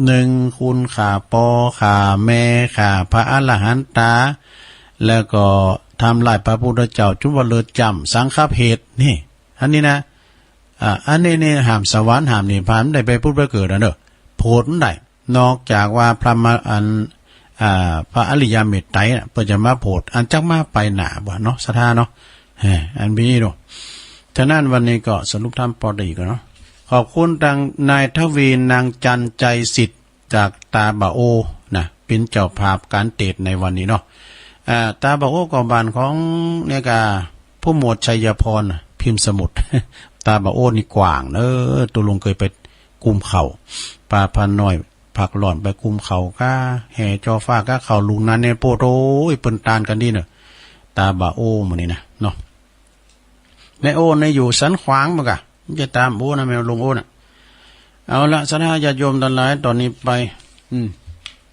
Speaker 1: หนึ่งคุณขาปอขาแม่ขาพระอรหันตาแล้วก็ทำลายพระพุทธเจ้าจุวเลิศจำสังฆเพศนี่อันนี้นะอันนี้นี่ห้ามสวรรค์ห้ามนิพพานได้ไปพูดไปเกิดนะเด้อโพดได้นอกจากว่าพระมาพระอริยเมตไตรเพิ่นจะมาโพดอันจักมาไปหน้าบ่เนาะสถาเนาะอันนี้เนาะฉะนั้นวันนี้ก็สรุปธรรมปอดีกันเนาะขอบคุณทางนายทวีนางจันใจสิทธิ์จากตาบะโอนะเป็นเจ้าภาพการเทศในวันนี้เนาะตาบะโอกอบานของเนี่ยกาผู้หมวดชัยพรพิมพ์สมุดตาบะโอนี่กว่างตัวลุงเคยไปกุมเข่าปลาพันน้อยผักหล่อนไปกุมเข่าก้าแห่จอฟ้าก้าเข่าลุงนั้นเนี่ยโปโตยเปิ้นตานกันดีเนอะตาบะโอมันนี่นะเนาะแม่โอในอยู่สันขวางมั้งกะจะตามโอนะแม่ลุงโอน่ะเอาละสนะญาติโยมทั้งหลายตอนนี้ไป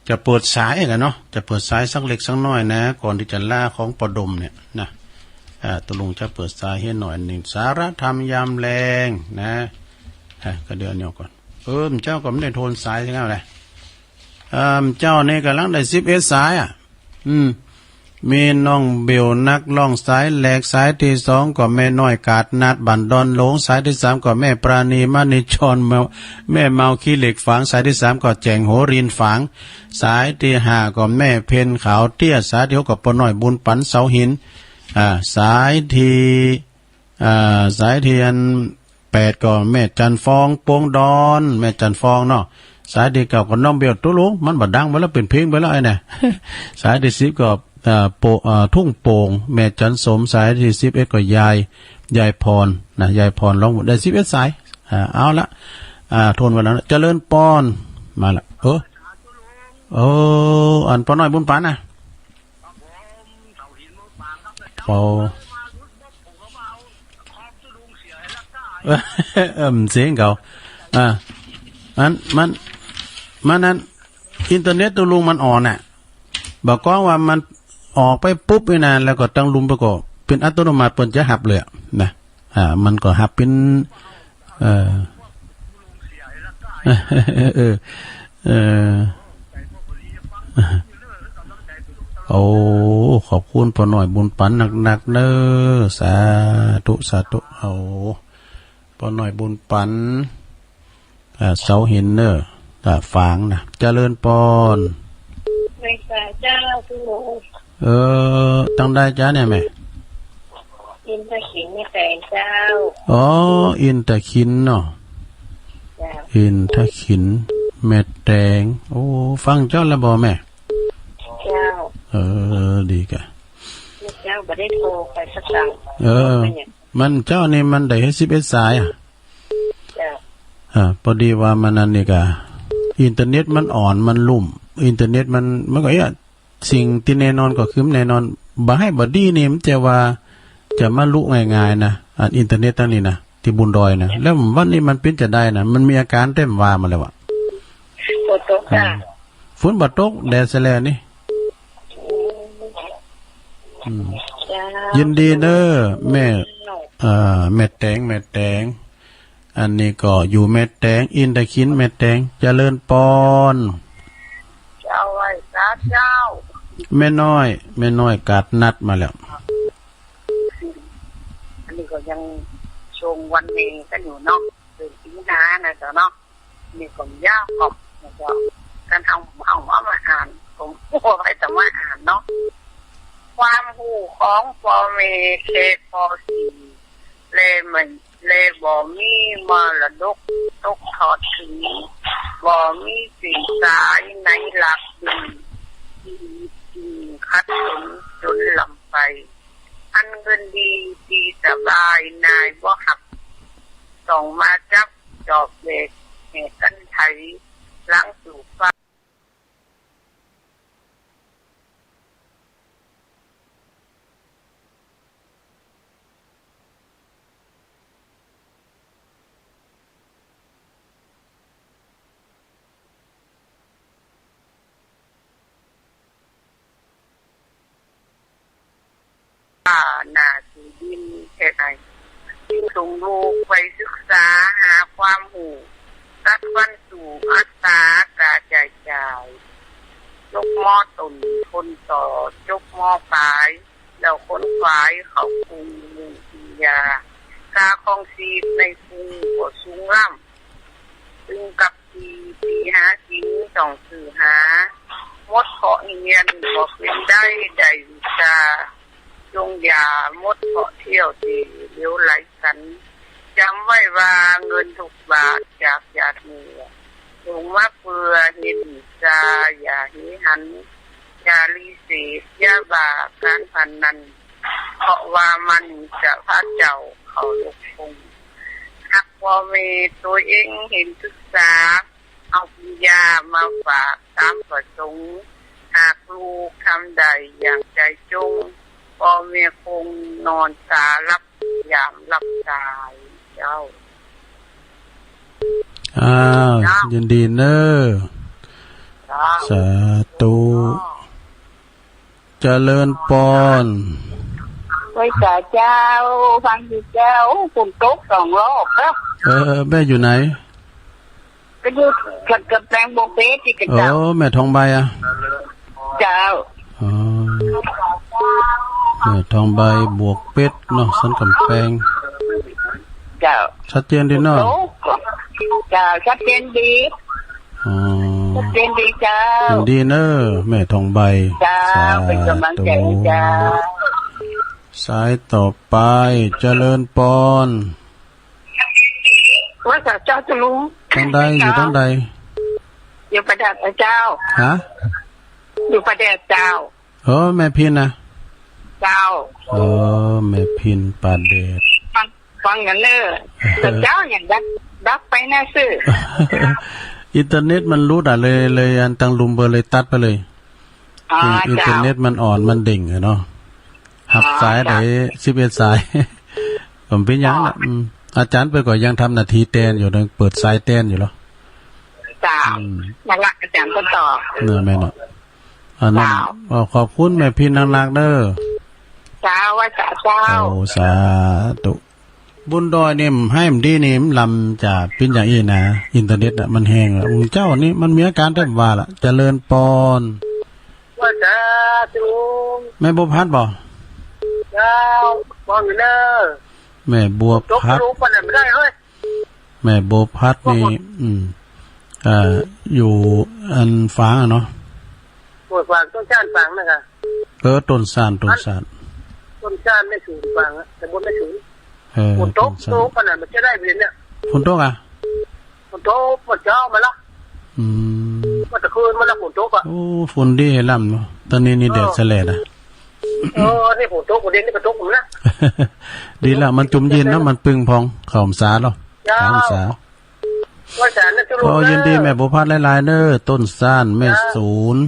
Speaker 1: จะเปิดสายกันเนาะจะเปิดสายสักเล็กสักน้อยนะก่อนที่จะล่าของปดมเนี่ยนะตกลงจะเปิดสายให้หน่อยหนึ่งสาระธรรมยามแรงนะก็เดือนเดียวก่อนเจ้าก็ไม่ได้โทนสายใช่ไหมเลยเจ้าเนี่ยกำลังได้11สายมีน้องเบลนักล่องสายแหลกสายที่2ก็แม่น้อยกาดนัดบันดอนหลงสายที่3ก็แม่ปราณีมานิชรแม่เมาขี้เหล็กฝางสายที่3ก็แจงโหรินฝางสายที่5ก็แม่เพนขาวเตี้ยสายที่6ก็ปน้อยบุญปันเสาหินสายที่อัน8ก็แม่จันฟองปวงดอนแม่จันฟองเนาะสายที่9ก็น้องเบลตุลุงมันบ่ดังไปแล้วเป็นเพลงไปแล้วไอ้เนี่ยสายที่10ก็ทุ่งโป่งแม่จันสมสายที่11ก็ยายพรนะยายพรร้องได้11สายเอาละโทนวันนั้นเจริญปอนมาละอันปอน้อยบุญปานนะเสียงเก่ามันนั้นอินเทอร์เน็ตตัวลุงมันอ่อนน่ะบอกก้องว่ามันออกไปปุ๊บไม่นานแล้วก็ตั้งลุมไปก็เป็นอัตโนมัติเปิ้นจะหับเลยนะมันก็หับเป็นขอบคุณพ่อหน่อยบุญปันหนักๆเด้อสาธุพ่อหน่อยบุญปันเสาหินเด้อฝางนะเจริญปอน
Speaker 2: ไม่ทราบเจ้าทุโล
Speaker 1: ตั้งได้จ้าเนี่ยแม่
Speaker 2: อินทขินไม่แฝงเจ้า
Speaker 1: อินทขินเนาะอินทขินแม่แตงฟังเจ้าแล้วบ่แม่
Speaker 2: เจ้า
Speaker 1: ดีกะ
Speaker 2: เจ้าบ่ได้โทรไปสักครั้ง
Speaker 1: มันเจ้านี่มันได้ให้11สายพอดีว่ามันนั่นนี่กะอินเทอร์เน็ตมันอ่อนมันลุ่มอินเทอร์เน็ตมันก็สิ่งที่แน่นอนก็คือแน่นอนบ่ให้บ่ดีนี่มันจะว่าจะมาลุง่ายๆนะอินเทอร์เน็ตตั้งนี้นะที่บุญดอยนะแล้ววันนี้มันเป็นจะได้นะมันมีอาการเต็มว่ามาแล้ว
Speaker 2: ฝนตกค่ะ
Speaker 1: ฝนบ่ตกแดดซะแล้วนี่ยินดีเด้อแม่แม่แตงอันนี้ก็อยู่แม่แตงอินทขินแม่แตงเจริญปอน
Speaker 2: เจ้าไว้สาเจ้า
Speaker 1: แม่น้อยกาดนัดมาแล้ว
Speaker 2: อันนี้ก็ยังชงวันเมงกันอยู่เนาะเป็นปีหน้านะเจ้าเนาะนี่ก็ยากขอบนะเจ้าการทำเอามาอ่านผมพูดไปแต่ว่าอ่านเนาะความหูของปอเมเคปอสีเลบ่มีมรดกตกทอดถึงบ่มีสิ่งสายในหลักดีคัดจนลำไปอันเงินดีสบายนายบ่หับส่งมาจับจอบเด็กเหตุกันไทยล้างสู่ฟ้า ส่งลูกไปศึกษาหาความรู้ตัดวันสู่อัตตากาจ่ายยกมอตุนคนต่อยกมอปลายแล้วคนฝ่ายเขาปรุงมุงกินยากาคองซีในปรุงก็สูงล่ำซึ่งกับปีหากินต้องสื่อหามดเพาะเงียนบอกเป็นได้ใดวิชาจงอย่ามดเพาะเที่ยวตีเลี้ยวไหลกันจำไว้ว่าเงินทุกบาทจากหยาดเหงื่อลงมาเพื่อเห็นจาอย่าหิหันอย่าลีเศษอย่าบาการพันนันเพราะว่ามันจะพาเจ้าเขาลกคงหักพ่อแม่ตัวเองเห็นศึกษาเอาปัญญามาฝากตามประสงค์หากลูกทำใดอย่างใจจงพ่อแม่คงนอนตารับยามรับตายเจ้า
Speaker 1: ยินดีเนอะสาธุเจริญปอน
Speaker 2: ไว้จ่าเจ้าฟังอยู่เจ้าปุ่มโต๊ะ2 รอบครับ
Speaker 1: แม่อยู่ไหน
Speaker 2: ก็อยู่กับแปลงโบเป้ที่กันเจ้า
Speaker 1: แม่ทองใบ
Speaker 2: เจ้า
Speaker 1: แม่ทองใบบวกเป็ดเนาะสันกำแพง
Speaker 2: เจ้า
Speaker 1: ชัดเจนดีเนาะ
Speaker 2: เจ้าชัดเจนดีชัดเจนดีเจ้า
Speaker 1: ดีเนอะแม่ทองใบ
Speaker 2: เจ้าเป็นกำลังใจเจ้า
Speaker 1: สายต่อไปเจริญปอน
Speaker 2: ว่าเจ้าจะรู้
Speaker 1: ตั้งใดอยู่ตั้งใด
Speaker 2: อยู่ประเดชเจ้า
Speaker 1: ฮะ
Speaker 2: อยู่ประเดชเจ้า
Speaker 1: แม่พินนะ
Speaker 2: เจ้า
Speaker 1: แม่พินประเดช
Speaker 2: ฟังกันเลยแต่เจ้าอย่างดักไปแน่ซื่อ
Speaker 1: อินเทอร์เน็ตมันรู้เลยอันตังลุมเบอร์เลยตัดไปเลยอินเทอร์เน็ตมันอ่อนมันดิ่งเนาะหับสายได้11 สายผมเป็นยังน่ะอาจารย์ไปก็ยังทำนาทีเต้นอยู่เปิดสายเต้นอยู่หรอ
Speaker 2: จ้ายังละอาจารย์ก็ต่อ
Speaker 1: แม่เนาะอันนั้นขอบคุณแม่พินนางรักเด้อ
Speaker 2: จ้าว่าเจ้า
Speaker 1: สาธุบุญดอยนี่ให้มันดีนี่มันลำจะเป็นอย่างนี้นะอินเทอร์เน็ตอ่ะมันแห้งแล้วเจ้านี่มันมีอาการเต็มว่าล่ะเจริญปอน
Speaker 2: ว่าจ้าจุง
Speaker 1: แม่บัวพัดบ่
Speaker 2: เจ้าปอนเด้อ
Speaker 1: แม่บัวพัดแม่บัวพัดนี่อยู่อันฝางเนาะ
Speaker 2: ต้นฝางต้นชานฝางนะคะ
Speaker 1: ต้นซาน
Speaker 2: ต้นชานไม่สูงฝางแต่บนไม่สูงฝนตกขนาดมันจะได้เรียนเนี่ย
Speaker 1: ฝนตก
Speaker 2: ฝนตกฝนเช้ามาละมันจะคืนมาละฝนตก
Speaker 1: ฝนดีล่ำเนาะตอนนี้นี่แดดแสลด
Speaker 2: นี่ฝนตกฝนเด่นนี่ฝนตกผมนะ
Speaker 1: ดีละมันจุ่มเย็นนะมันปึงพองข่าวสาหรอข่าวสายินดีแม่บุพาหลายๆเน้อต้นซ่านแม่ศูนย์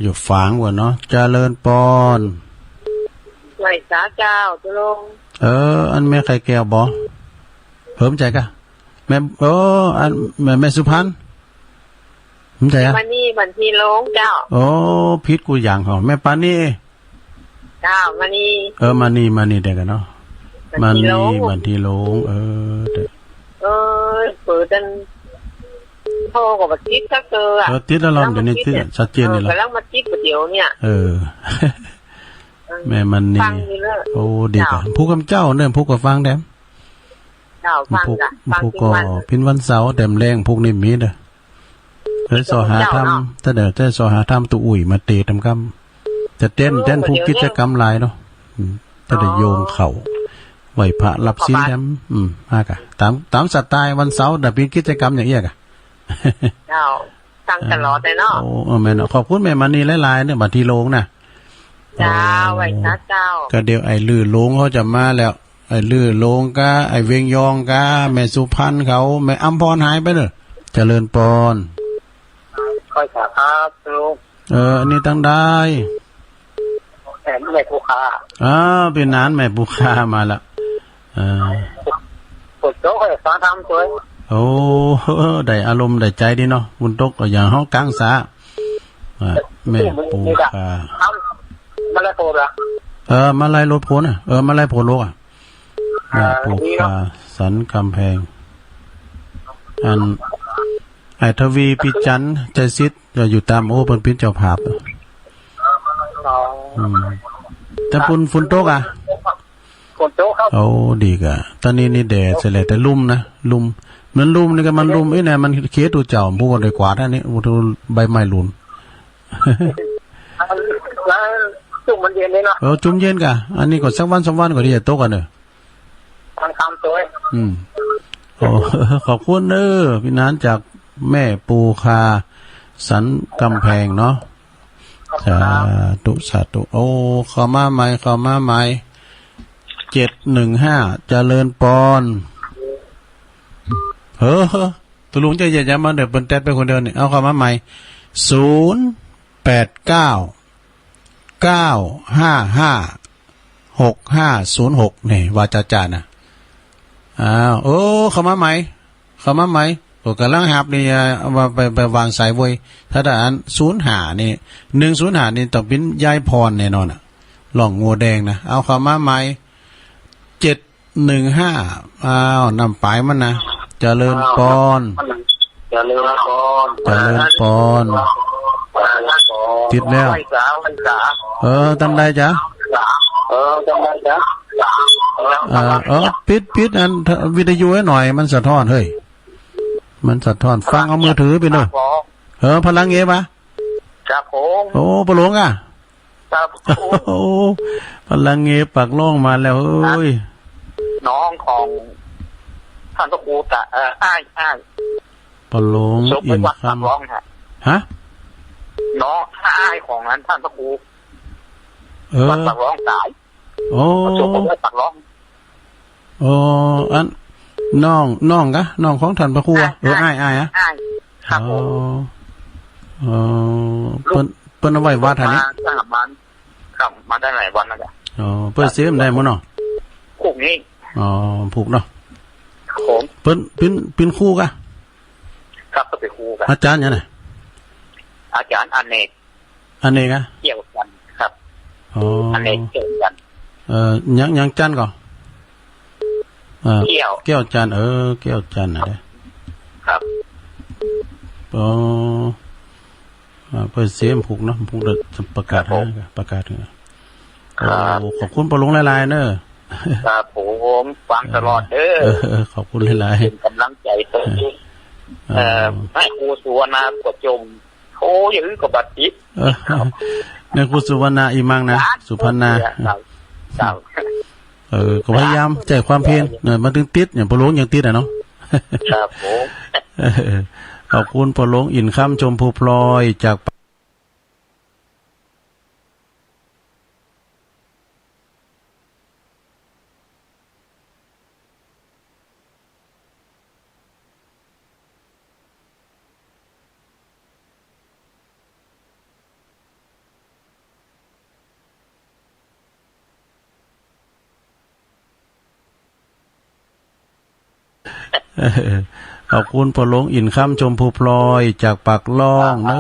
Speaker 1: อยู่ฝางว่ะเนาะเจริญปอน
Speaker 2: ไหวสาเจ้าจะลง
Speaker 1: อันแม่ไข่แก้วบ่เพิ่มใจกะแม่อันแม่สุพรรณเพิ่มใจอ่ะ
Speaker 2: มานี่บันทีลงเจ้า
Speaker 1: พิษกูอย่างของแม่ปานี่
Speaker 2: เจ้ามานี่
Speaker 1: มานี่เด็กกันเนาะมานี่บันทีลง
Speaker 2: เปิดดันโทรกับบัตรจิ๊กก็เจอ
Speaker 1: ติดแล้วเราเดี๋ยวนี้ติดชัดเจนเลย
Speaker 2: แล้วมาจิ๊กเดี๋ยวเนี่ย
Speaker 1: แม่มันนี่ดีกว่าผู้กำเจ้าเนี่ยผู้ก็ฟังแดมผู้ก็พินวันเสาร์แดมแรงพวกนี้มีเด้อเลยสอหาทำถ้าเดี๋ยวจะสอหาทำตัวอุ่ยมาเตะทำกำจะเต้นผู้กิจกรรมหลายเนาะถ้าได้โยงเข่าไหวพระรับศีลแดมมากะตามสัตว์ตายวันเสาร์แต่เป็นกิจกรรมอย่างเงี้ยกะ
Speaker 2: ตั้งตลอดเลยเนาะ
Speaker 1: แม่เนาะขอบคุณแม่มันนี่หลายๆเนี่ยบัดทีโลงนะ
Speaker 2: เจ้าไว้นะเจ้า
Speaker 1: ก็เดี๋ยวไอ้ลือโลงเขาจะมาแล้วไอ้ลือโลงกะไอ้เวียงยองกะแม่สุพรรณเขาแม่อัมพรหายไปเนอะเจริญปอน
Speaker 2: คอยครับลุง
Speaker 1: อันนี้ตั้งได้
Speaker 2: แม่ผู้ค้า
Speaker 1: เป็นนานแม่ผู้ค้ามาละ
Speaker 2: ปวดโต๊ะให้ฟ้าทำสวย
Speaker 1: ได้อารมณ์ได้ใจดีเนาะบุญตกก็อย่างห้องกลางสาแม่ผู้ค้า
Speaker 2: มาไล่โผล่ละ
Speaker 1: มาไล่รถโผล่น่ะมาไล่โผล่โลก แม่ปูคาสันกำแพงอันไอทวีปิจันใจซิดจะอยู่ตามโอ้เป็นพิษเจ้าภาพแต่ฝุ่นโต๊กอ่ะ
Speaker 2: ฝนตกครับ
Speaker 1: โอ้ดีกะตอนนี้นี่แดดเสร็จแล้วแต่ลุ่มนะลุ่มมันลุ่มนี่ก็มันลุ่มไอ้เนี่ยมันเคี้ยตัวเจ้าพวกได้กวาดอันนี้ใบไม้หลุน
Speaker 2: แล้วจุ่มมันเย็นเลยเนาะ
Speaker 1: จุ่มเย็นกะอันนี้ก็สักวัน2 วันก็ที่จะตกกันเนอะ
Speaker 2: ทางคำตัว
Speaker 1: โอ้ขอบคุณพี่นานจากแม่ปูคาสันกำแพงเนาะสาธุโอ้เข้ามาใหม่715เจริญปอนตุลุงจะอย่ามาเดี๋ยวเปิ้นแต๊ดไปคนเดียวนี่เอาเข้ามาใหม่0899556506นี่ว่าจ้าน่ะโอ้เข้ามาใหม่โอ้กำลังหับนี่เอามาไปวางสายไว้ถ้าอัน05นี่105นี่ต้องเป็นยายพรแน่นอนน่ะหล่องงัวแดงนะเอาเข้ามาใหม่715นำปลายมันนะเจริญปอนติดแล้วตั้งได้จ้ะปิดอันวิทยุให้หน่อยมันสะท้อนเฮ้ยมันสะท้อนฟังเอามือถือไปเลยพลังเอปะ
Speaker 2: ครับผม
Speaker 1: โอ้ปะหลงอ่ะ
Speaker 2: ครับ
Speaker 1: โอ้พลังเอปักล่องมาแล้วเฮ้ย
Speaker 2: น้องของท่านพระครูตะอ้าย
Speaker 1: ปะหลงอินคำฮะ
Speaker 2: น้องอ้ายของนั้นท่านพระครูวัดปักร้องสาย
Speaker 1: โอ้
Speaker 2: จบวัดปักร้อง
Speaker 1: อันน้องกะน้องของท่านพระครูอ้ายอ่ะ
Speaker 2: ครับ
Speaker 1: เปิ้นเอาไว้วัดท่านนี้
Speaker 2: มาได้หลายวันแล้วจ้ะ
Speaker 1: เปิ้นเสียมได้มั้งเนาะ
Speaker 2: ผูกนี่
Speaker 1: ผูกเนาะ
Speaker 2: ผม
Speaker 1: เปิ้นครูกะ
Speaker 2: ครับก็เป็นครูกะ
Speaker 1: อาจารย์ยังไง
Speaker 2: อาจารย์อเนก
Speaker 1: อะ
Speaker 2: เกี่ยวกันครับอเนกเกี่ยวกัน
Speaker 1: ยังจันก่อนแก้วจันแก้วจัน
Speaker 2: ครับ
Speaker 1: เปิดเสียมผูกเนาะผูกประกาศขอบคุณปลงลายๆเนอะ
Speaker 2: ครับผมฟังตลอด
Speaker 1: ขอบคุณหลาย
Speaker 2: ๆเป็นกำลังใจเติมให้ครูสุวรรณากดจมโอ้ยกับบัตรจิต
Speaker 1: เนี่ยครูสุวรรณาอีมังนะสุพรรณาก็พยายามใจความเพียรมันถึงติดอย่างปลงยังติดเนาะ
Speaker 2: ครับผม
Speaker 1: ขอบคุณปลงอินค่ำชมพูพลอยจากขอบคุณปลงอินค่ำชมพูพลอยจากปากล่องเนา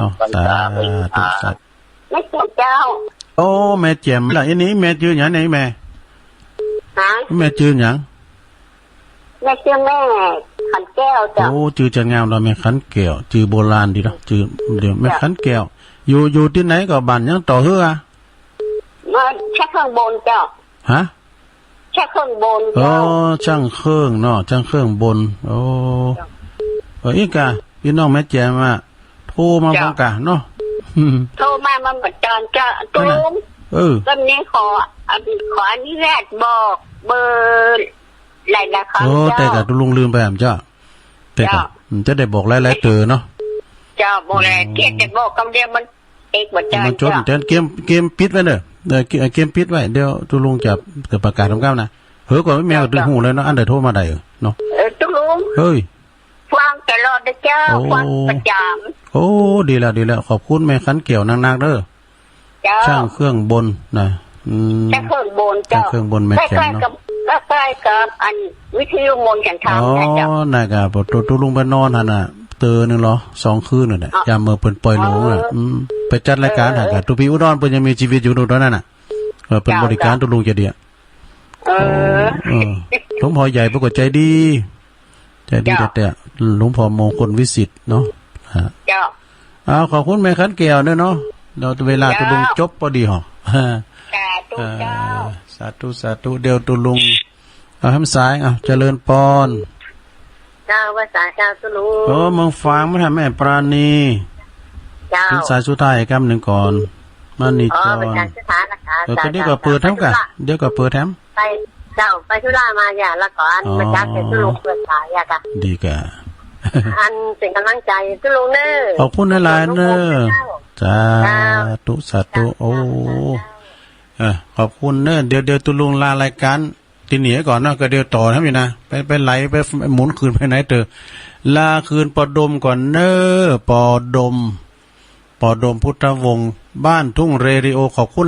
Speaker 1: ะสาธุสัตว์
Speaker 2: แม่เจ้า
Speaker 1: โอ้แม่แจ่มล่ะอันนี้แม่ชื่อหยังไหนแม่แม่ชื่อหยัง
Speaker 2: แม่ชื่อแม่ขันแก้วจ้ะ
Speaker 1: โอ้ชื่อจะงามเราแม่ขันแก้วชื่อโบราณดีนะชื่อเดี๋ยวแม่ขันแก้วอยู่ที่ไหนก็บ้านยังต่อเฮือ
Speaker 2: มาแค่ข้างบนเจ้า
Speaker 1: ฮะ
Speaker 2: แค่เครื่องบน
Speaker 1: ช่างเครื่องเนาะช่างเครื่องบนอีกะพี่น้องแม่แจ่มโทรมาบังกะเนาะ
Speaker 2: โทรมาบังจอนจะตุ้มวันนี้ขออนุญาตบอกเบอร์หลายๆครั้ง
Speaker 1: แต่กะตุลุงลืมไปจ้ะแต่กะจะได้บอกหลายๆเตอเนาะ
Speaker 2: จ้าบอกแล้วเกียรติบอกคำเดียวมันเอกบัด
Speaker 1: มันจดเกมปิดไว้เด้อเกมปิดไว้เดี๋ยวตุลุงจะประกาศก้าวนะก่อนแมวตึงหูเลยเนาะอันเดอร์โทรมาได้เนาะ
Speaker 2: ตุลุง
Speaker 1: เฮ้ย
Speaker 2: ฟังตลอดเจ้าฟังประจำ
Speaker 1: โอ้ดีแล้วขอบคุณแม่ขันเกี่ยวนักเด้อช่างเครื่องบนนะ
Speaker 2: ช่างเครื่องบนเจ้า
Speaker 1: เครื่องบนแม่แจ่มเนาะ
Speaker 2: ใกล้กับอันวิทยุมนต์กันทำนะเจ้า
Speaker 1: น่ะก็ตุลุงไปนอนหั่นน่ะเตอนึงเหรอ2คืนนั่นแหละยามมื้อเพิ่นปล่อยลงน่ะไปจัดรายการหากันตุพี่อุดรเพิ่นยังมีชีวิตอยู่ตรงนั้นน่ะเป็นบริการตุลุงจะเดีย
Speaker 2: เออ
Speaker 1: หลวงพ่อใหญ่ปรากฏใจดีแต่หลวงพ่อมงคลวิสิทธิ์เนาะ
Speaker 2: เจ้า
Speaker 1: ขอบคุณแม่ขันแก้วเนาะเราเวลาตุลุงจบพอดีหรอสาธุเดี๋ยวตุลุงเอาให้สายเจริญปอน
Speaker 2: เจ้าว่าสายเจ้าตุลุง
Speaker 1: มึงฟังไม่ทำแม่ปราณี
Speaker 2: เจ้า
Speaker 1: สายสุดท้ายกำหนึ่งก่อนมานี่จอนตัวนี้ก็เปิดทั้งกันเดี๋ยวก็เปิดแถม
Speaker 2: ไปเจ้าไปธุระมาอย่าละก่อนมาจากตุลุงเปิดสายอย่ากัน
Speaker 1: ดีกะ
Speaker 2: อันเป็นกำลังใจตุลุงเนอ
Speaker 1: ขอบคุณหลายๆเนอสาธุโอ้ขอบคุณเนอเดี๋ยวตุลุงลารายการทีเหนียก่อนเนาะก็เดี๋ยวต่อครับพี่นะไปไหลไปหมุนคืนไปไหนเถอะลาคืนปอดมก่อนเนอปอดมพุทธวงศ์บ้านทุ่งเรดิโอขอบคุณ